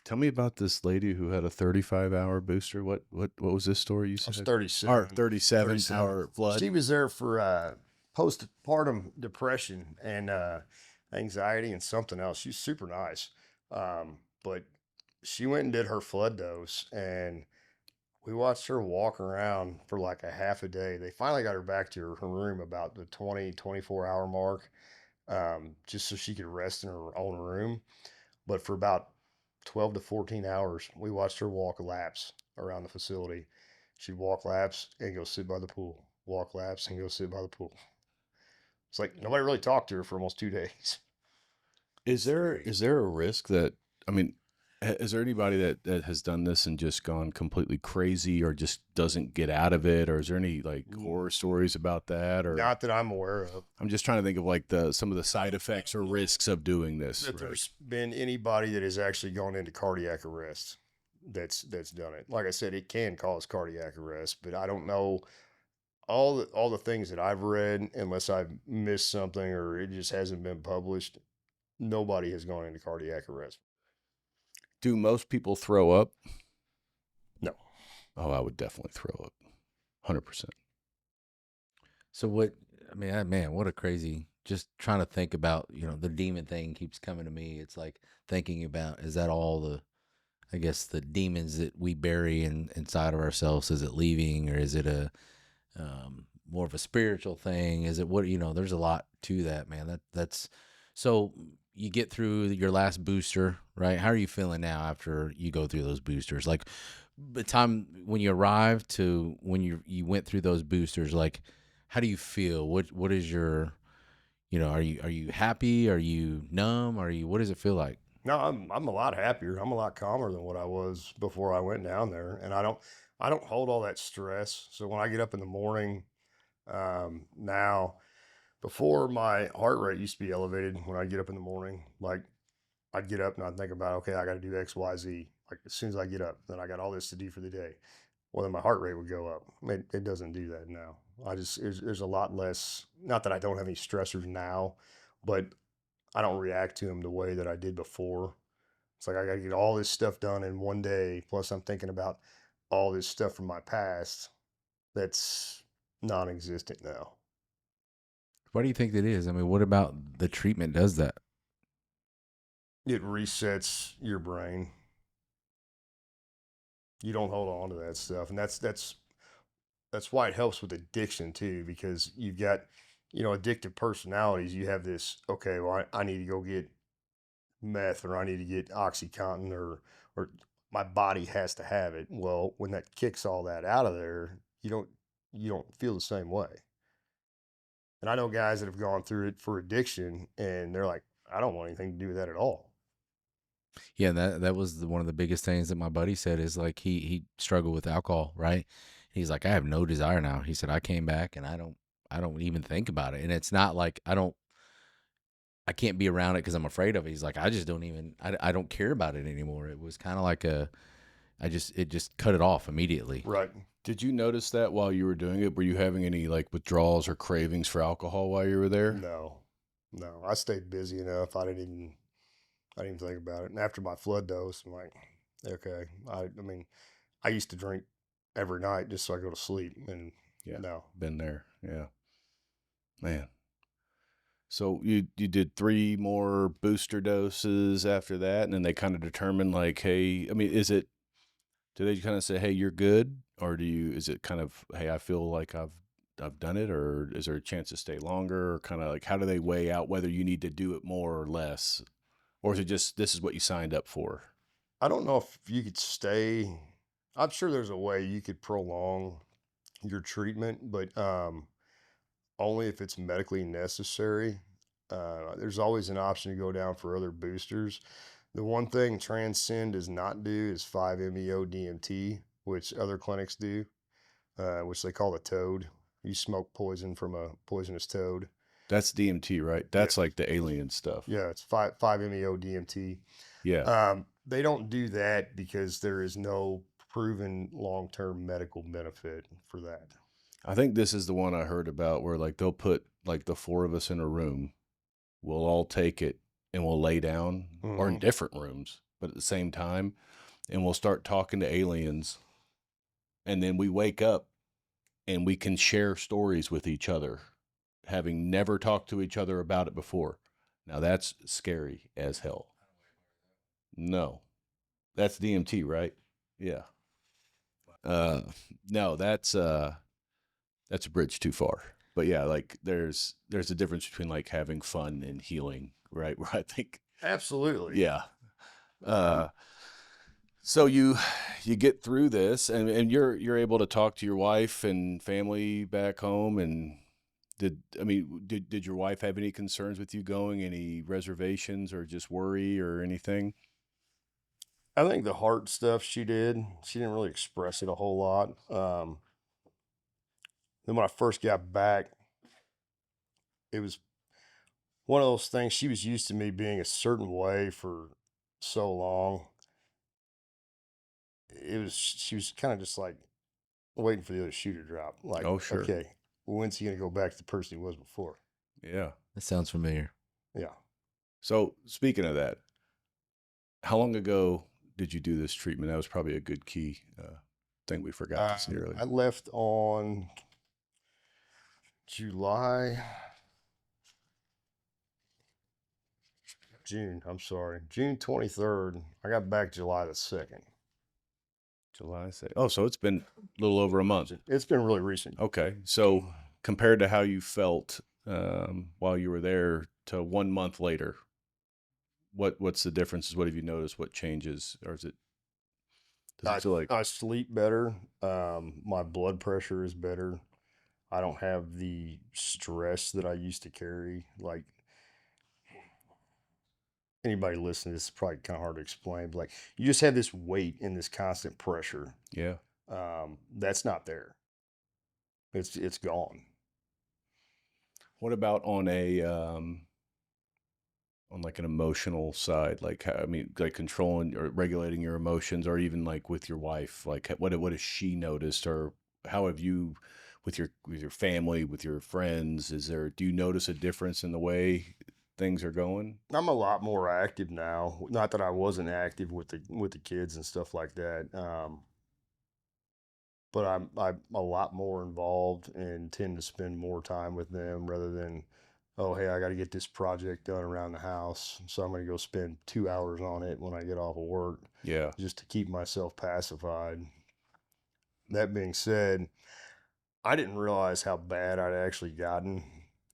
Tell me about this lady who had a 35-hour booster. What was this story you I was said? 37. Or 37-hour flood. She was there for postpartum depression and anxiety and something else. She's super nice. But she went and did her flood dose, and we watched her walk around for like a half a day. They finally got her back to her room about the 24-hour mark, just so she could rest in her own room. But for about 12 to 14 hours, we watched her walk laps around the facility. She'd walk laps and go sit by the pool, walk laps and go sit by the pool. It's like nobody really talked to her for almost 2 days. Is there a risk that, I mean, is there anybody that has done this and just gone completely crazy or just doesn't get out of it? Or is there any like horror stories about that? Or Not that I'm aware of. I'm just trying to think of like some of the side effects or risks of doing this. That there's been anybody that has actually gone into cardiac arrest that's done it. Like I said, it can cause cardiac arrest, but I don't know all the things that I've read, unless I've missed something or it just hasn't been published. Nobody has gone into cardiac arrest. Do most people throw up? No. Oh, I would definitely throw up. 100%. So what, I mean, man, what a crazy, just trying to think about, the demon thing keeps coming to me. It's like thinking about, is that all the, I guess, the demons that we bury inside of ourselves? Is it leaving, or is it a more of a spiritual thing? Is it what, there's a lot to that, man. That's, so you get through your last booster, right? How are you feeling now after you go through those boosters? Like the time when you arrived to when you went through those boosters, like, how do you feel? What is your, are you happy? Are you numb? What does it feel like? No, I'm a lot happier. I'm a lot calmer than what I was before I went down there, and I don't hold all that stress. So when I get up in the morning, now, before my heart rate used to be elevated when I get up in the morning, like I'd get up and I'd think about, okay, I got to do X, Y, Z. Like as soon as I get up, then I got all this to do for the day. Well, then my heart rate would go up. It doesn't do that now. There's a lot less, not that I don't have any stressors now, but I don't react to them the way that I did before. It's like I got to get all this stuff done in one day. Plus I'm thinking about all this stuff from my past that's non-existent now. Why do you think that is? I mean, what about the treatment does that? It resets your brain. You don't hold on to that stuff, and that's why it helps with addiction too, because you've got addictive personalities. You have this, okay, well, I need to go get meth, or I need to get OxyContin, or my body has to have it. Well, when that kicks all that out of there, you don't feel the same way. And I know guys that have gone through it for addiction, and they're like, I don't want anything to do with that at all. Yeah, that was one of the biggest things that my buddy said, is like he struggled with alcohol, right? He's like, I have no desire now. He said, I came back and I don't even think about it. And it's not like I can't be around it because I'm afraid of it. He's like, I just don't even, I don't care about it anymore. It was kind of like it just cut it off immediately. Right. Did you notice that while you were doing it? Were you having any like withdrawals or cravings for alcohol while you were there? No, I stayed busy enough. I didn't even think about it. And after my flood dose, I'm like, okay. I mean, I used to drink every night just so I go to sleep. And Yeah. no. Been there. Yeah. Man. So you did 3 more booster doses after that, and then they kind of determine like, hey, I mean, do they kind of say, hey, you're good? Or is it kind of, hey, I feel like I've done it? Or is there a chance to stay longer? Or kind of like, how do they weigh out whether you need to do it more or less? Or is it just, this is what you signed up for? I don't know if you could stay. I'm sure there's a way you could prolong your treatment, but only if it's medically necessary. There's always an option to go down for other boosters. The one thing Transcend does not do is 5-MeO DMT, which other clinics do, which they call the toad. You smoke poison from a poisonous toad. That's DMT, right? That's like the alien stuff. Yeah, it's 5-MeO DMT. Yeah. They don't do that because there is no proven long-term medical benefit for that. I think this is the one I heard about where like they'll put like the four of us in a room. We'll all take it and we'll lay down or in different rooms, but at the same time, and we'll start talking to aliens. And then we wake up and we can share stories with each other, having never talked to each other about it before. Now that's scary as hell. No, that's DMT, right? Yeah. No, that's a bridge too far. But yeah, like there's a difference between like having fun and healing, right? Where I think Absolutely. yeah. So you get through this and you're able to talk to your wife and family back home. And did your wife have any concerns with you going, any reservations or just worry or anything? I think the heart stuff she didn't really express it a whole lot. Then when I first got back, it was one of those things. She was used to me being a certain way for so long. She was kind of just like waiting for the other shoe to drop. Like, Oh, sure. okay, when's he gonna go back to the person he was before? Yeah. That sounds familiar. Yeah. So speaking of that, how long ago did you do this treatment? That was probably a good key thing we forgot to say earlier. I left on June 23rd. I got back July the 2nd. July 2nd. Oh, so it's been a little over a month. It's been really recent. Okay. So compared to how you felt while you were there to 1 month later, what's the differences? What have you noticed? What changes? Or does it feel like I sleep better. My blood pressure is better. I don't have the stress that I used to carry. Like, anybody listening to this is probably kind of hard to explain, but like you just have this weight and this constant pressure. yeah. That's not there. It's gone. What about on like an emotional side? Like, like controlling or regulating your emotions, or even like with your wife, like what has she noticed, or how have you with your family, with your friends, do you notice a difference in the way things are going? I'm a lot more active now. Not that I wasn't active with the kids and stuff like that. But I'm a lot more involved and tend to spend more time with them rather than, oh, hey, I got to get this project done around the house, so I'm going to go spend 2 hours on it when I get off of work. Yeah. Just to keep myself pacified. That being said, I didn't realize how bad I'd actually gotten.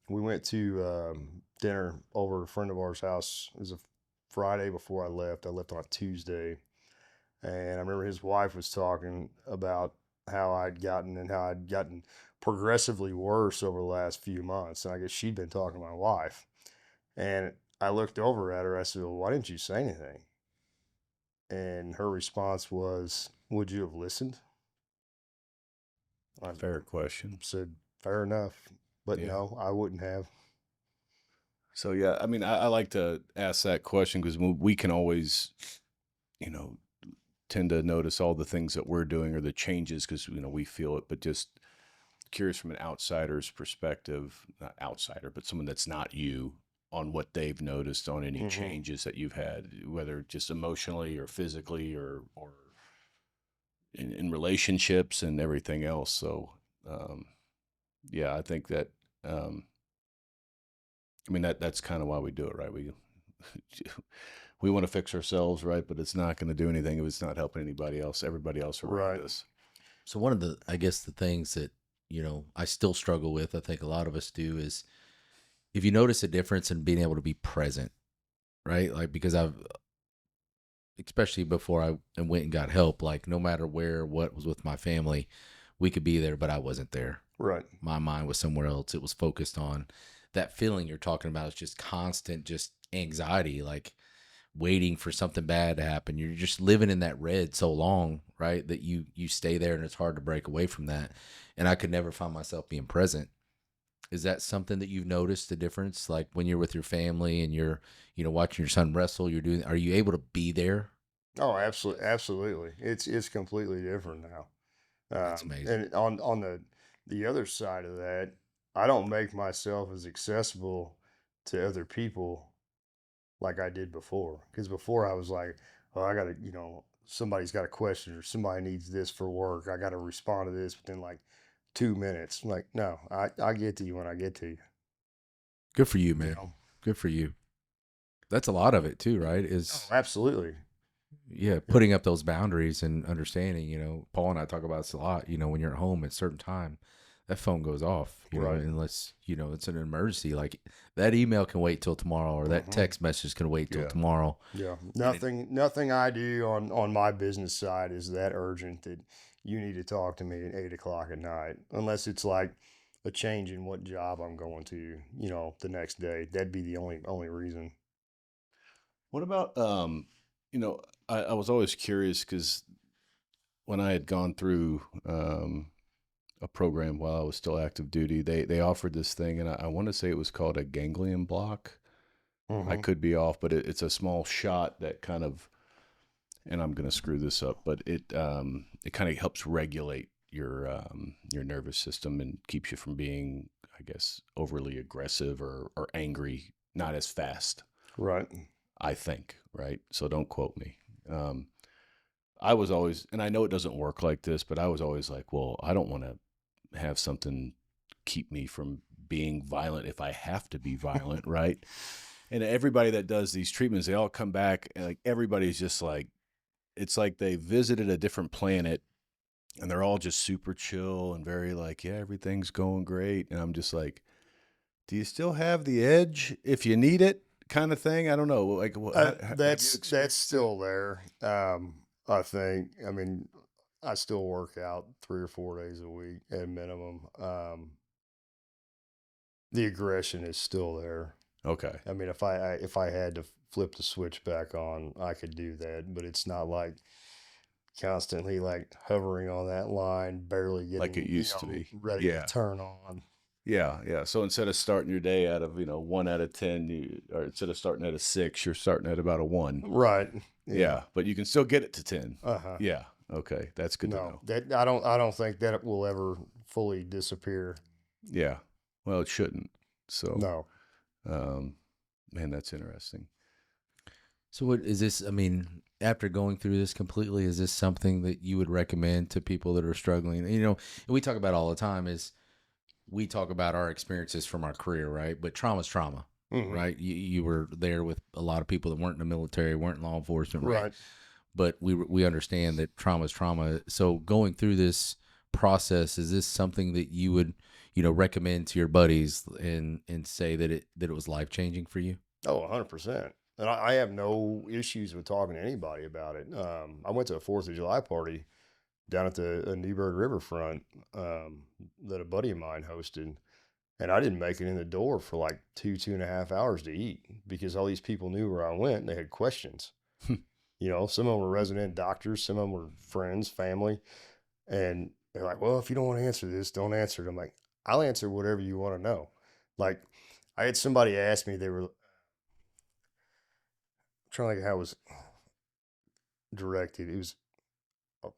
We went to dinner over a friend of ours' house. It was a Friday before I left. I left on a Tuesday. And I remember his wife was talking about how I'd gotten progressively worse over the last few months. And I guess she'd been talking to my wife. And I looked over at her. I said, well, why didn't you say anything? And her response was, would you have listened? Fair question. Said, fair enough. But Yeah. no, I wouldn't have. So yeah, I like to ask that question because we can always, tend to notice all the things that we're doing or the changes because we feel it. But just curious from an outsider's perspective, not outsider, but someone that's not you, on what they've noticed on any changes that you've had, whether just emotionally or physically or in relationships and everything else. So yeah, I think that that's kind of why we do it, right? We want to fix ourselves, right? But it's not going to do anything if it's not helping everybody else around us. So one of the, I guess, the things that, I still struggle with, I think a lot of us do, is if you notice a difference in being able to be present, right? Like, because especially before I went and got help, like no matter what was with my family, we could be there, but I wasn't there. Right. My mind was somewhere else. It was focused on that feeling you're talking about. It's just constant, just anxiety. Like waiting for something bad to happen. You're just living in that red so long, right? That you stay there, and it's hard to break away from that. And I could never find myself being present. Is that something that you've noticed the difference? Like when you're with your family and you're, watching your son wrestle, are you able to be there? Oh, absolutely, absolutely. It's completely different now. That's amazing. And on the other side of that, I don't make myself as accessible to other people like I did before. Because before I was like, oh, I gotta, somebody's got a question or somebody needs this for work. I gotta respond to this within like 2 minutes. I'm like, no, I get to you when I get to you. Good for you, man. Good for you. That's a lot of it too, right? Oh, absolutely. Yeah, putting up those boundaries and understanding, Paul and I talk about this a lot, when you're at home at a certain time, that phone goes off, Right. unless, it's an emergency. Like that email can wait till tomorrow, or that text message can wait till tomorrow. Yeah. Nothing I do on my business side is that urgent that you need to talk to me at 8 o'clock at night, unless it's like a change in what job I'm going to, the next day. That'd be the only reason. What about I was always curious because when I had gone through a program while I was still active duty, they offered this thing, and I want to say it was called a ganglion block. I could be off, but it's a small shot that kind of, and I'm going to screw this up, but it kind of helps regulate your nervous system and keeps you from being, I guess, overly aggressive or angry, not as fast. Right. I think, right? So don't quote me. I was always, and I know it doesn't work like this, but I was always like, well, I don't want to have something keep me from being violent if I have to be violent, right? And everybody that does these treatments, they all come back and like everybody's just like, it's like they visited a different planet and they're all just super chill and very like, yeah, everything's going great. And I'm just like, do you still have the edge if you need it? Kind of thing. I don't know. Like that's still there. I think. I mean, I still work out 3 or 4 days a week at minimum. The aggression is still there. Okay. I mean, if I had to flip the switch back on, I could do that, but it's not like constantly like hovering on that line, barely getting like it used to be ready to turn on. Yeah. So instead of starting your day out of 1 out of 10, or instead of starting at a 6, you're starting at about a 1. Right. Yeah, but you can still get it to 10. Uh-huh. Yeah. Okay, that's good to know. That I don't think that it will ever fully disappear. Yeah. Well, it shouldn't. So no. Man, that's interesting. So what is this? I mean, after going through this completely, is this something that you would recommend to people that are struggling? And we talk about all the time is we talk about our experiences from our career, right? But trauma's trauma, right? You were there with a lot of people that weren't in the military, weren't in law enforcement, right? But we understand that trauma's trauma. So going through this process, is this something that you would, recommend to your buddies and say that it was life-changing for you? Oh, 100%. And I have no issues with talking to anybody about it. I went to a 4th of July party down at the Newburgh Riverfront that a buddy of mine hosted. And I didn't make it in the door for like 2.5 hours to eat because all these people knew where I went and they had questions. Some of them were resident doctors, some of them were friends, family. And they're like, well, if you don't want to answer this, don't answer it. I'm like, I'll answer whatever you want to know. Like, I had somebody ask me, they were trying to think how it was directed. It was,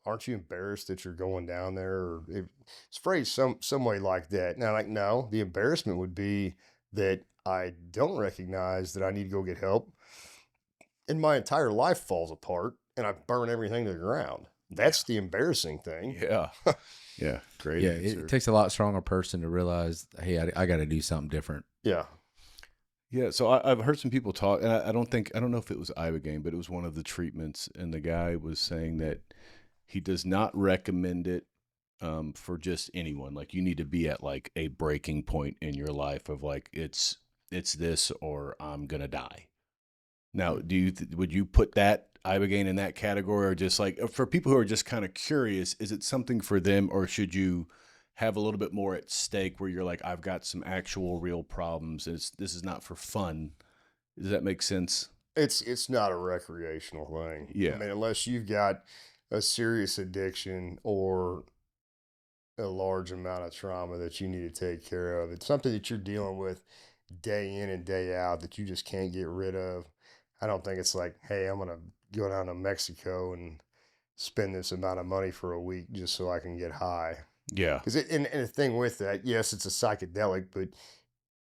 aren't you embarrassed that you're going down there? Or it's phrased some way like that. Now, like, no, the embarrassment would be that I don't recognize that I need to go get help. And my entire life falls apart and I burn everything to the ground. That's the embarrassing thing. Yeah. Yeah. Great. Yeah. Answer. It takes a lot stronger person to realize, hey, I got to do something different. Yeah. Yeah. So I've heard some people talk, and I don't know if it was Ibogaine, but it was one of the treatments. And the guy was saying that he does not recommend it for just anyone. Like you need to be at like a breaking point in your life of like, it's this or I'm going to die. Now, would you put that Ibogaine in that category, or just like for people who are just kind of curious, is it something for them, or should you have a little bit more at stake where you're like, I've got some actual real problems and this is not for fun? Does that make sense? It's not a recreational thing. Yeah. I mean, unless you've got a serious addiction or a large amount of trauma that you need to take care of. It's something that you're dealing with day in and day out that you just can't get rid of. I don't think it's like, hey, I'm gonna go down to Mexico and spend this amount of money for a week just so I can get high. Yeah. Because and the thing with that, yes, it's a psychedelic, but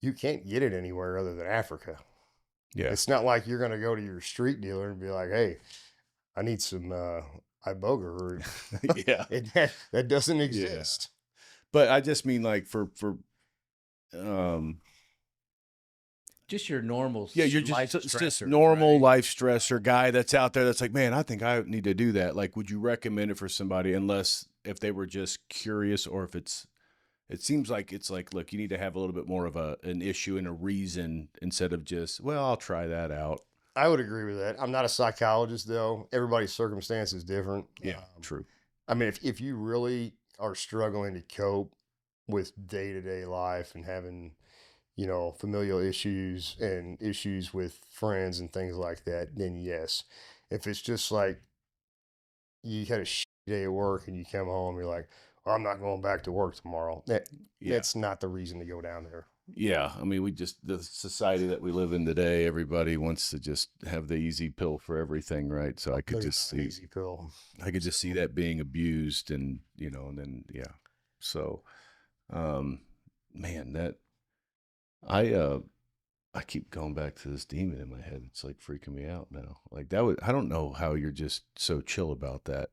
you can't get it anywhere other than Africa. Yeah. It's not like you're gonna go to your street dealer and be like, hey, I need some Iboga. Yeah. That doesn't exist. But I just mean like for Just your normal. yeah, you're life just stressor, normal right? life stressor guy that's out there that's like, man, I think I need to do that. Like, would you recommend it for somebody unless if they were just curious or if it seems like it's like, look, you need to have a little bit more of an issue and a reason instead of just, well, I'll try that out. I would agree with that. I'm not a psychologist though. Everybody's circumstance is different. True. I mean, if you really are struggling to cope with day-to-day life and having, familial issues and issues with friends and things like that, then yes. If it's just like you had a shitty day at work and you come home, you're like, well, I'm not going back to work tomorrow. That's not the reason to go down there. Yeah, I mean, the society that we live in today, everybody wants to just have the easy pill for everything, right? So I could There's just not an see, easy pill. I could just see that being abused, and and then So, man, that I keep going back to this demon in my head. It's like freaking me out now. Like I don't know how you're just so chill about that.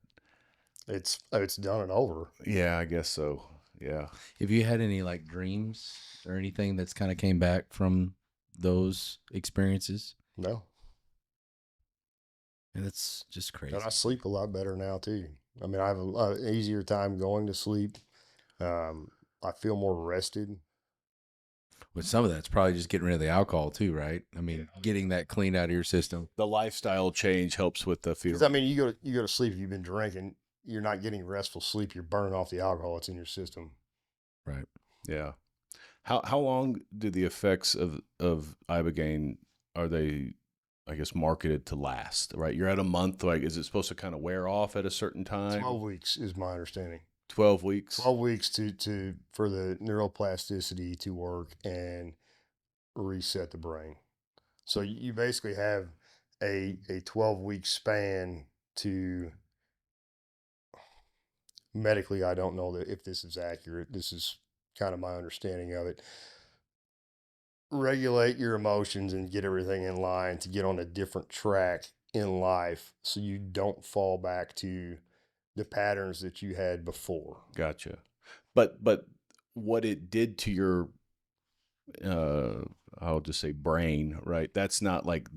It's done and over. Yeah, I guess so. Yeah. Have you had any like dreams or anything that's kind of came back from those experiences? No. And that's just crazy. And I sleep a lot better now too. I mean, I have an easier time going to sleep. I feel more rested. But some of that's probably just getting rid of the alcohol too, right? I mean, getting that cleaned out of your system. The lifestyle change helps with the fear. I mean, you go to sleep if you've been drinking, you're not getting restful sleep. You're burning off the alcohol that's in your system. Right. Yeah. How long do the effects of Ibogaine are they, I guess, marketed to last? Right. You're at a month. Like, is it supposed to kind of wear off at a certain time? 12 weeks is my understanding. 12 weeks. 12 weeks for the neuroplasticity to work and reset the brain. So you basically have a 12-week span to medically, I don't know if this is accurate. This is kind of my understanding of it. Regulate your emotions and get everything in line to get on a different track in life so you don't fall back to the patterns that you had before. Gotcha. But what it did to your I'll just say brain, right? It's not like,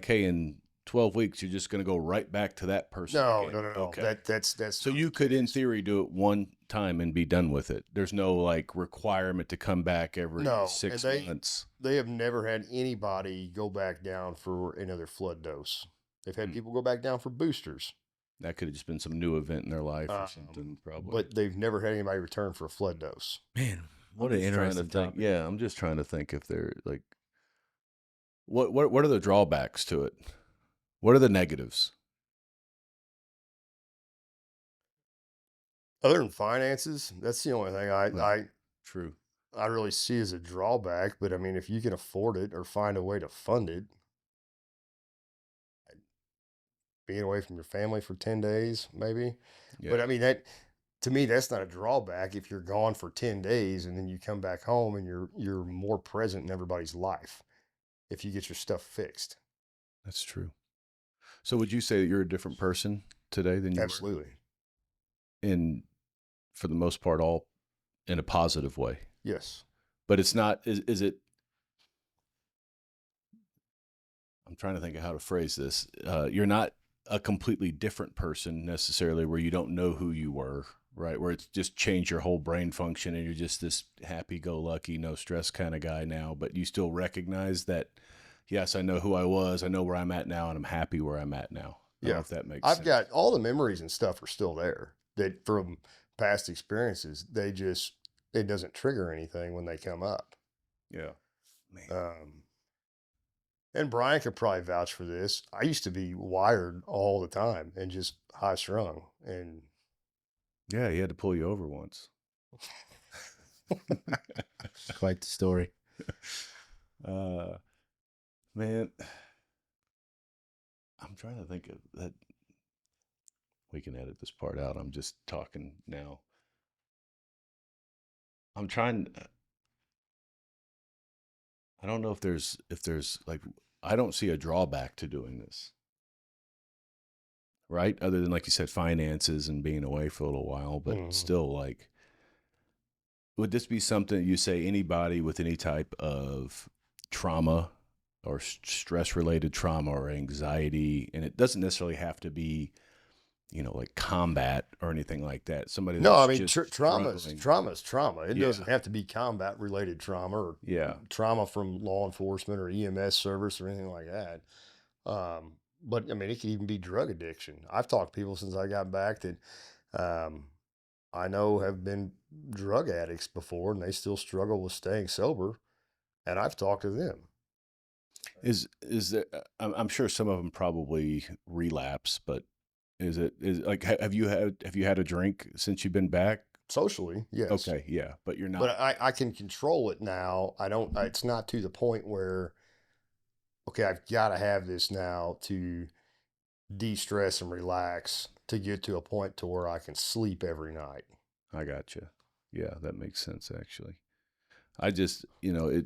hey, in 12 weeks you're just going to go right back to that person. No. Okay. That's so you could in theory do it one time and be done with it. There's no like requirement to come back every 6 months. They have never had anybody go back down for another flood dose. They've had people go back down for boosters. That could have just been some new event in their life or something, probably. But they've never had anybody return for a flood dose. Man, what an interesting topic. Yeah, I'm just trying to think if they're like, what are the drawbacks to it? What are the negatives? Other than finances, that's the only thing True. I really see as a drawback. But I mean, if you can afford it or find a way to fund it, being away from your family for 10 days, maybe. Yeah. But I mean, to me, that's not a drawback if you're gone for 10 days and then you come back home and you're more present in everybody's life if you get your stuff fixed. That's true. So would you say that you're a different person today than you Absolutely. were? For the most part, all in a positive way. Yes. But it's not, is it, I'm trying to think of how to phrase this. You're not a completely different person necessarily where you don't know who you were, right? Where it's just changed your whole brain function and you're just this happy-go-lucky, no stress kind of guy now, but you still recognize that, yes, I know who I was, I know where I'm at now, and I'm happy where I'm at now. I don't know if that makes sense. I've got all the memories and stuff are still there that from past experiences. It doesn't trigger anything when they come up. Yeah. Man. And Brian could probably vouch for this. I used to be wired all the time and just high strung. And Yeah, he had to pull you over once. Quite the story. Man, I'm trying to think of that. We can edit this part out. I'm just talking now. I'm trying. I don't know if there's like, I don't see a drawback to doing this, right? Other than, like you said, finances and being away for a little while, but still, like, would this be something you say anybody with any type of trauma or stress related trauma or anxiety, and it doesn't necessarily have to be, you know, like combat or anything like that. Somebody no, that's I mean, just trauma's struggling. trauma. It Yeah. doesn't have to be combat related trauma or Yeah. trauma from law enforcement or EMS service or anything like that. But I mean, it could even be drug addiction. I've talked to people since I got back that I know have been drug addicts before and they still struggle with staying sober. And I've talked to them. Is there? I'm sure some of them probably relapse, but is like, have you had a drink since you've been back? Socially, yes. Okay, yeah, but you're not. But I can control it now. It's not to the point where, okay, I've got to have this now to de-stress and relax to get to a point to where I can sleep every night. I gotcha. Yeah, that makes sense actually. I just, you know,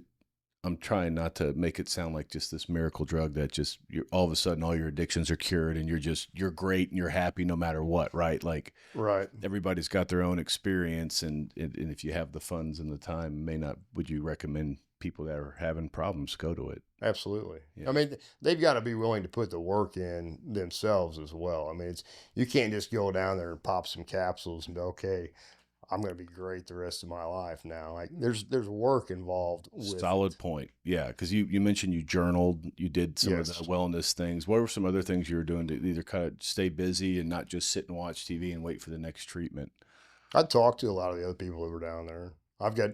I'm trying not to make it sound like just this miracle drug that just you're all of a sudden all your addictions are cured and you're great and you're happy no matter what, right? Like, right. Everybody's got their own experience, and if you have the funds and the time, would you recommend people that are having problems go to it? Absolutely. Yeah. I mean, they've got to be willing to put the work in themselves as well. I mean, you can't just go down there and pop some capsules and be, okay, I'm going to be great the rest of my life now. Like there's work involved with Solid it. point. Yeah. Cause you mentioned you journaled, you did some Yes. of the wellness things. What were some other things you were doing to either kind of stay busy and not just sit and watch TV and wait for the next treatment? I talked to a lot of the other people that were down there. I've got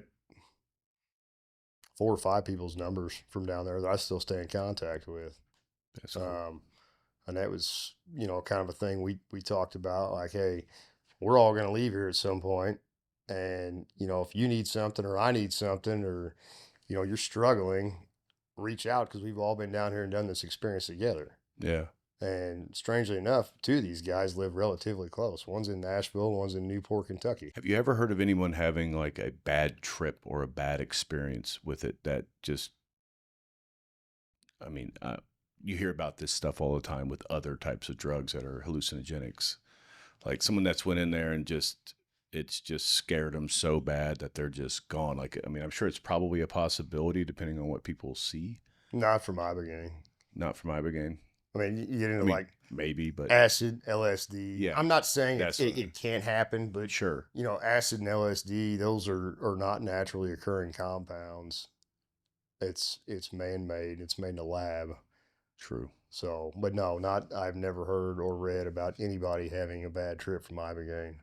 4 or 5 people's numbers from down there that I still stay in contact with. That's cool. And that was, you know, kind of a thing we talked about, like, hey, we're all going to leave here at some point. And, you know, if you need something or I need something or, you know, you're struggling, reach out because we've all been down here and done this experience together. Yeah. And strangely enough, 2 of these guys live relatively close. One's in Nashville, one's in Newport, Kentucky. Have you ever heard of anyone having like a bad trip or a bad experience with it that just, I mean, you hear about this stuff all the time with other types of drugs that are hallucinogenics. Like someone that's went in there and it's just scared them so bad that they're just gone. Like, I mean, I'm sure it's probably a possibility depending on what people see. Not from Ibogaine. Not from Ibogaine. I mean, you get into like maybe, but acid, LSD. Yeah, I'm not saying it can't happen, but sure, you know, acid and LSD, those are not naturally occurring compounds. It's man-made. It's made in a lab. True. So, but no, I've never heard or read about anybody having a bad trip from Ibogaine.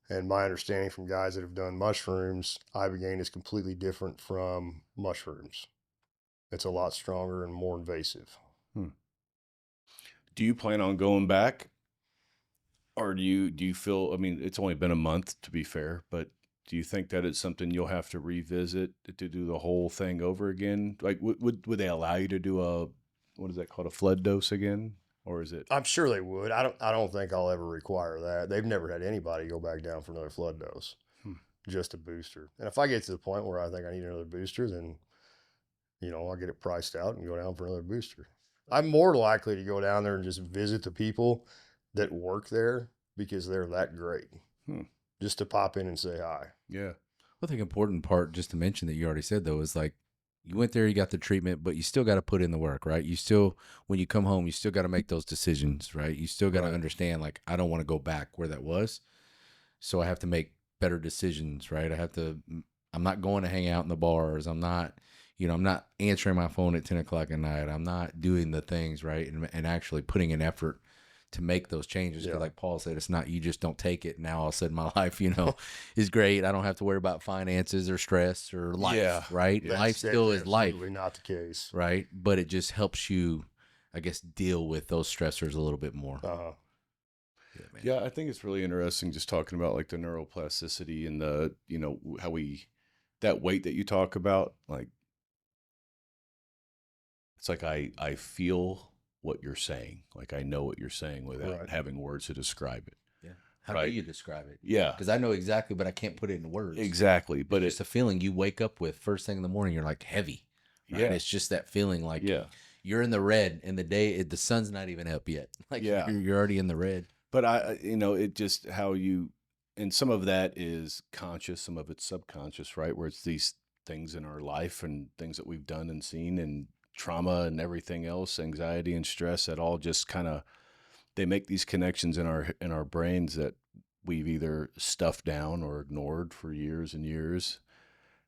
And my understanding from guys that have done mushrooms, Ibogaine is completely different from mushrooms. It's a lot stronger and more invasive. Do you plan on going back? Or do you feel, I mean, it's only been a month to be fair, but do you think that it's something you'll have to revisit to do the whole thing over again? Like, would they allow you to do what is that called, a flood dose again? Or is it? I'm sure they would. I don't think I'll ever require that. They've never had anybody go back down for another flood dose, just a booster. And if I get to the point where I think I need another booster, then, you know, I'll get it priced out and go down for another booster. I'm more likely to go down there and just visit the people that work there because they're that great. Just to pop in and say hi. Yeah. I think important part just to mention that you already said though is like you went there, you got the treatment, but you still got to put in the work, right? You still, when you come home, you still got to make those decisions, right? You still got to understand, like, I don't want to go back where that was. So I have to make better decisions, right? I'm not going to hang out in the bars. I'm not answering my phone at 10 o'clock at night. I'm not doing the things, right? And actually putting an effort to make those changes. Because Yeah. like Paul said, it's not you just don't take it. Now all of a sudden my life, you know, is great. I don't have to worry about finances or stress or life, Yeah. right? Yeah. Life still is life, Absolutely not the case. right? But it just helps you, I guess, deal with those stressors a little bit more. Uh-huh. Man. Yeah, I think it's really interesting just talking about like the neuroplasticity and the, you know, how that weight that you talk about, like, it's like I feel what you're saying. Like I know what you're saying without Right. having words to describe it. Yeah. How do Right. you describe it? Yeah, Because I know exactly, but I can't put it in words. exactly. But It's just a feeling you wake up with first thing in the morning. You're like heavy. Right? yeah, And it's just that feeling like yeah. you're in the red and the sun's not even up yet. Like Yeah. you're already in the red. But you know, it just how you, and some of that is conscious, some of it's subconscious, right? Where it's these things in our life and things that we've done and seen and trauma and everything else, anxiety and stress that all just kind of, they make these connections in our brains that we've either stuffed down or ignored for years and years,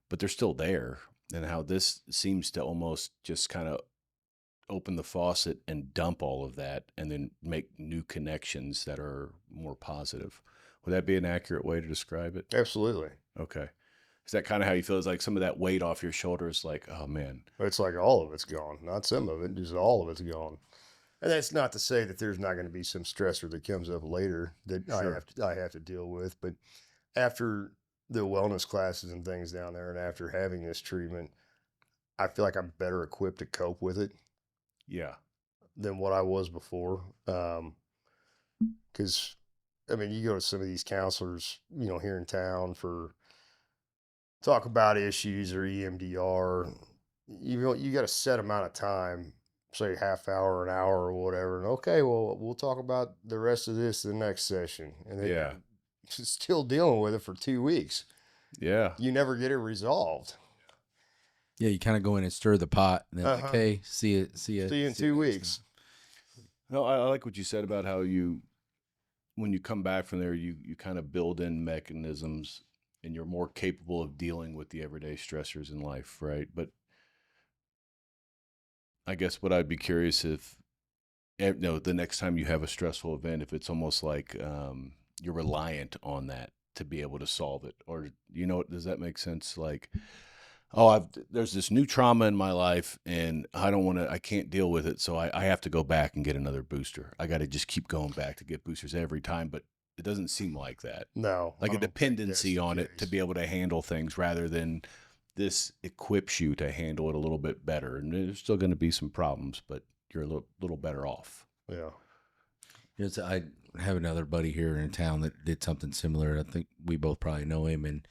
but they're still there. And how this seems to almost just kind of open the faucet and dump all of that and then make new connections that are more positive. Would that be an accurate way to describe it? Absolutely. Okay. Is that kind of how you feel? Is like some of that weight off your shoulders, like, oh man. It's like all of it's gone, not some of it, just all of it's gone. And that's not to say that there's not going to be some stressor that comes up later that Sure. I have to deal with. But after the wellness classes and things down there, and after having this treatment, I feel like I'm better equipped to cope with it Yeah. than what I was before. Because I mean, you go to some of these counselors, you know, here in town for talk about issues or EMDR. You got a set amount of time, say half hour, an hour, or whatever. And okay, well, we'll talk about the rest of this in the next session. And then Yeah. you're still dealing with it for 2 weeks. Yeah. You never get it resolved. Yeah, you kind of go in and stir the pot, and then like, Uh-huh. hey, see you. See you in 2 weeks. No, I like what you said about how you, when you come back from there, you kind of build in mechanisms and you're more capable of dealing with the everyday stressors in life, right? But I guess what I'd be curious if, you know, the next time you have a stressful event, if it's almost like you're reliant on that to be able to solve it, or you know, does that make sense? Like, oh, there's this new trauma in my life, and I can't deal with it, so I have to go back and get another booster. I got to just keep going back to get boosters every time, but it doesn't seem like that. No. Like I a don't think dependency that's the on it to case. be able to handle things rather than this equips you to handle it a little bit better. And there's still going to be some problems, but you're a little better off. Yeah. You know, so I have another buddy here in town that did something similar. I think we both probably know him, and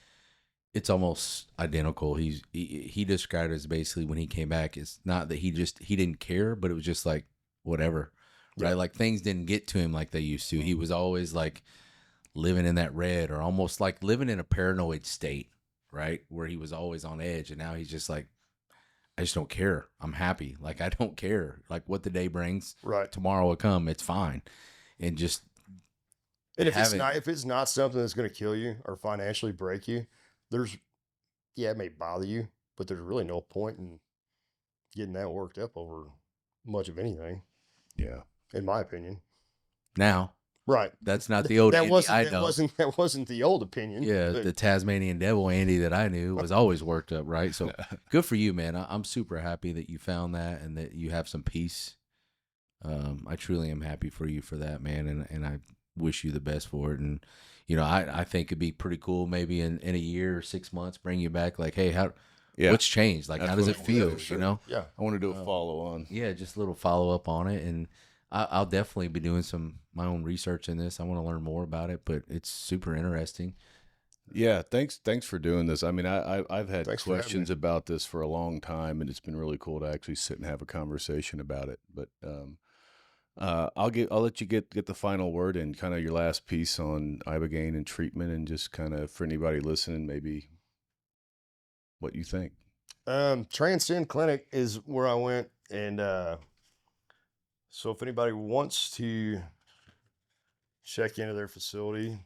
it's almost identical. He described it as basically when he came back, it's not that he didn't care, but it was just like whatever, right? Yeah. Like things didn't get to him like they used to. He was always like living in that red, or almost like living in a paranoid state, right? Where he was always on edge, and now he's just like, I just don't care. I'm happy. Like I don't care. Like what the day brings, Right. tomorrow will come. It's fine, and just And if having- it's not something that's going to kill you or financially break you, it may bother you, but there's really no point in getting that worked up over much of anything, Yeah. in my opinion. now Right. that's not the old That Andy wasn't I that know. wasn't the old opinion. Yeah, but the Tasmanian devil Andy that I knew was always worked up, right? So good for you, man. I'm super happy that you found that and that you have some peace. I truly am happy for you for that, man, and I wish you the best for it. And you know, I think it'd be pretty cool maybe in a year or 6 months, bring you back like, hey, Yeah. what's changed? Like, That's how does what it I feel? wanted, You know? yeah. I want to do a follow on. Yeah, just a little follow up on it, and I'll definitely be doing my own research in this. I want to learn more about it, but it's super interesting. Yeah, thanks for doing this. I mean, I've had Thanks for having questions me. about this for a long time, and it's been really cool to actually sit and have a conversation about it. But I'll let you get the final word and kind of your last piece on Ibogaine and treatment, and just kind of for anybody listening, maybe what you think. Transcend Clinic is where I went, and so if anybody wants to check into their facility,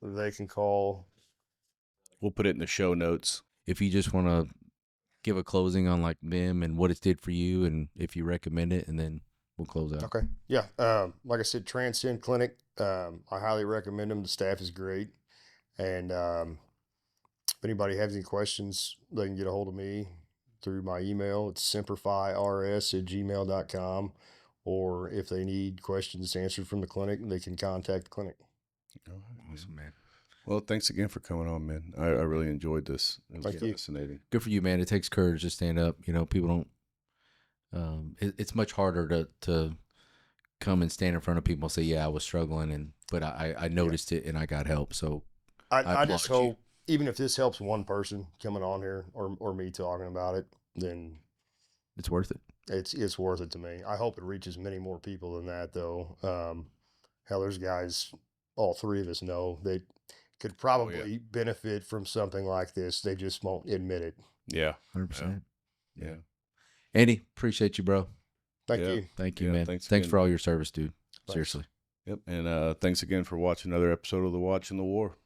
they can call. We'll put it in the show notes. If you just want to give a closing on like them and what it did for you, and if you recommend it, and then we'll close out. Okay. Yeah. Like I said, Transcend Clinic. I highly recommend them. The staff is great. And if anybody has any questions, they can get a hold of me through my email. It's simplifyrs@gmail.com. Or if they need questions answered from the clinic, they can contact the clinic. Awesome, man. Well, thanks again for coming on, man. I really enjoyed this. It was Thank you. fascinating. Good for you, man. It takes courage to stand up. You know, people don't. It's much harder to come and stand in front of people and say, "Yeah, I was struggling," but I noticed it and I got help. So I just applaud you. hope, even if this helps one person coming on here or me talking about it, then It's worth it. it's worth it to me. I hope it reaches many more people than that, though. Hell, there's guys, all three of us know, they could probably benefit from something like this. They just won't admit it. Yeah. 100%. Yeah. Andy, appreciate you, bro. Thank Yeah. you. Thank you, Yeah, man. thanks Thanks again. for all your service, dude. Thanks. Seriously. Yep. And thanks again for watching another episode of the Watching the War.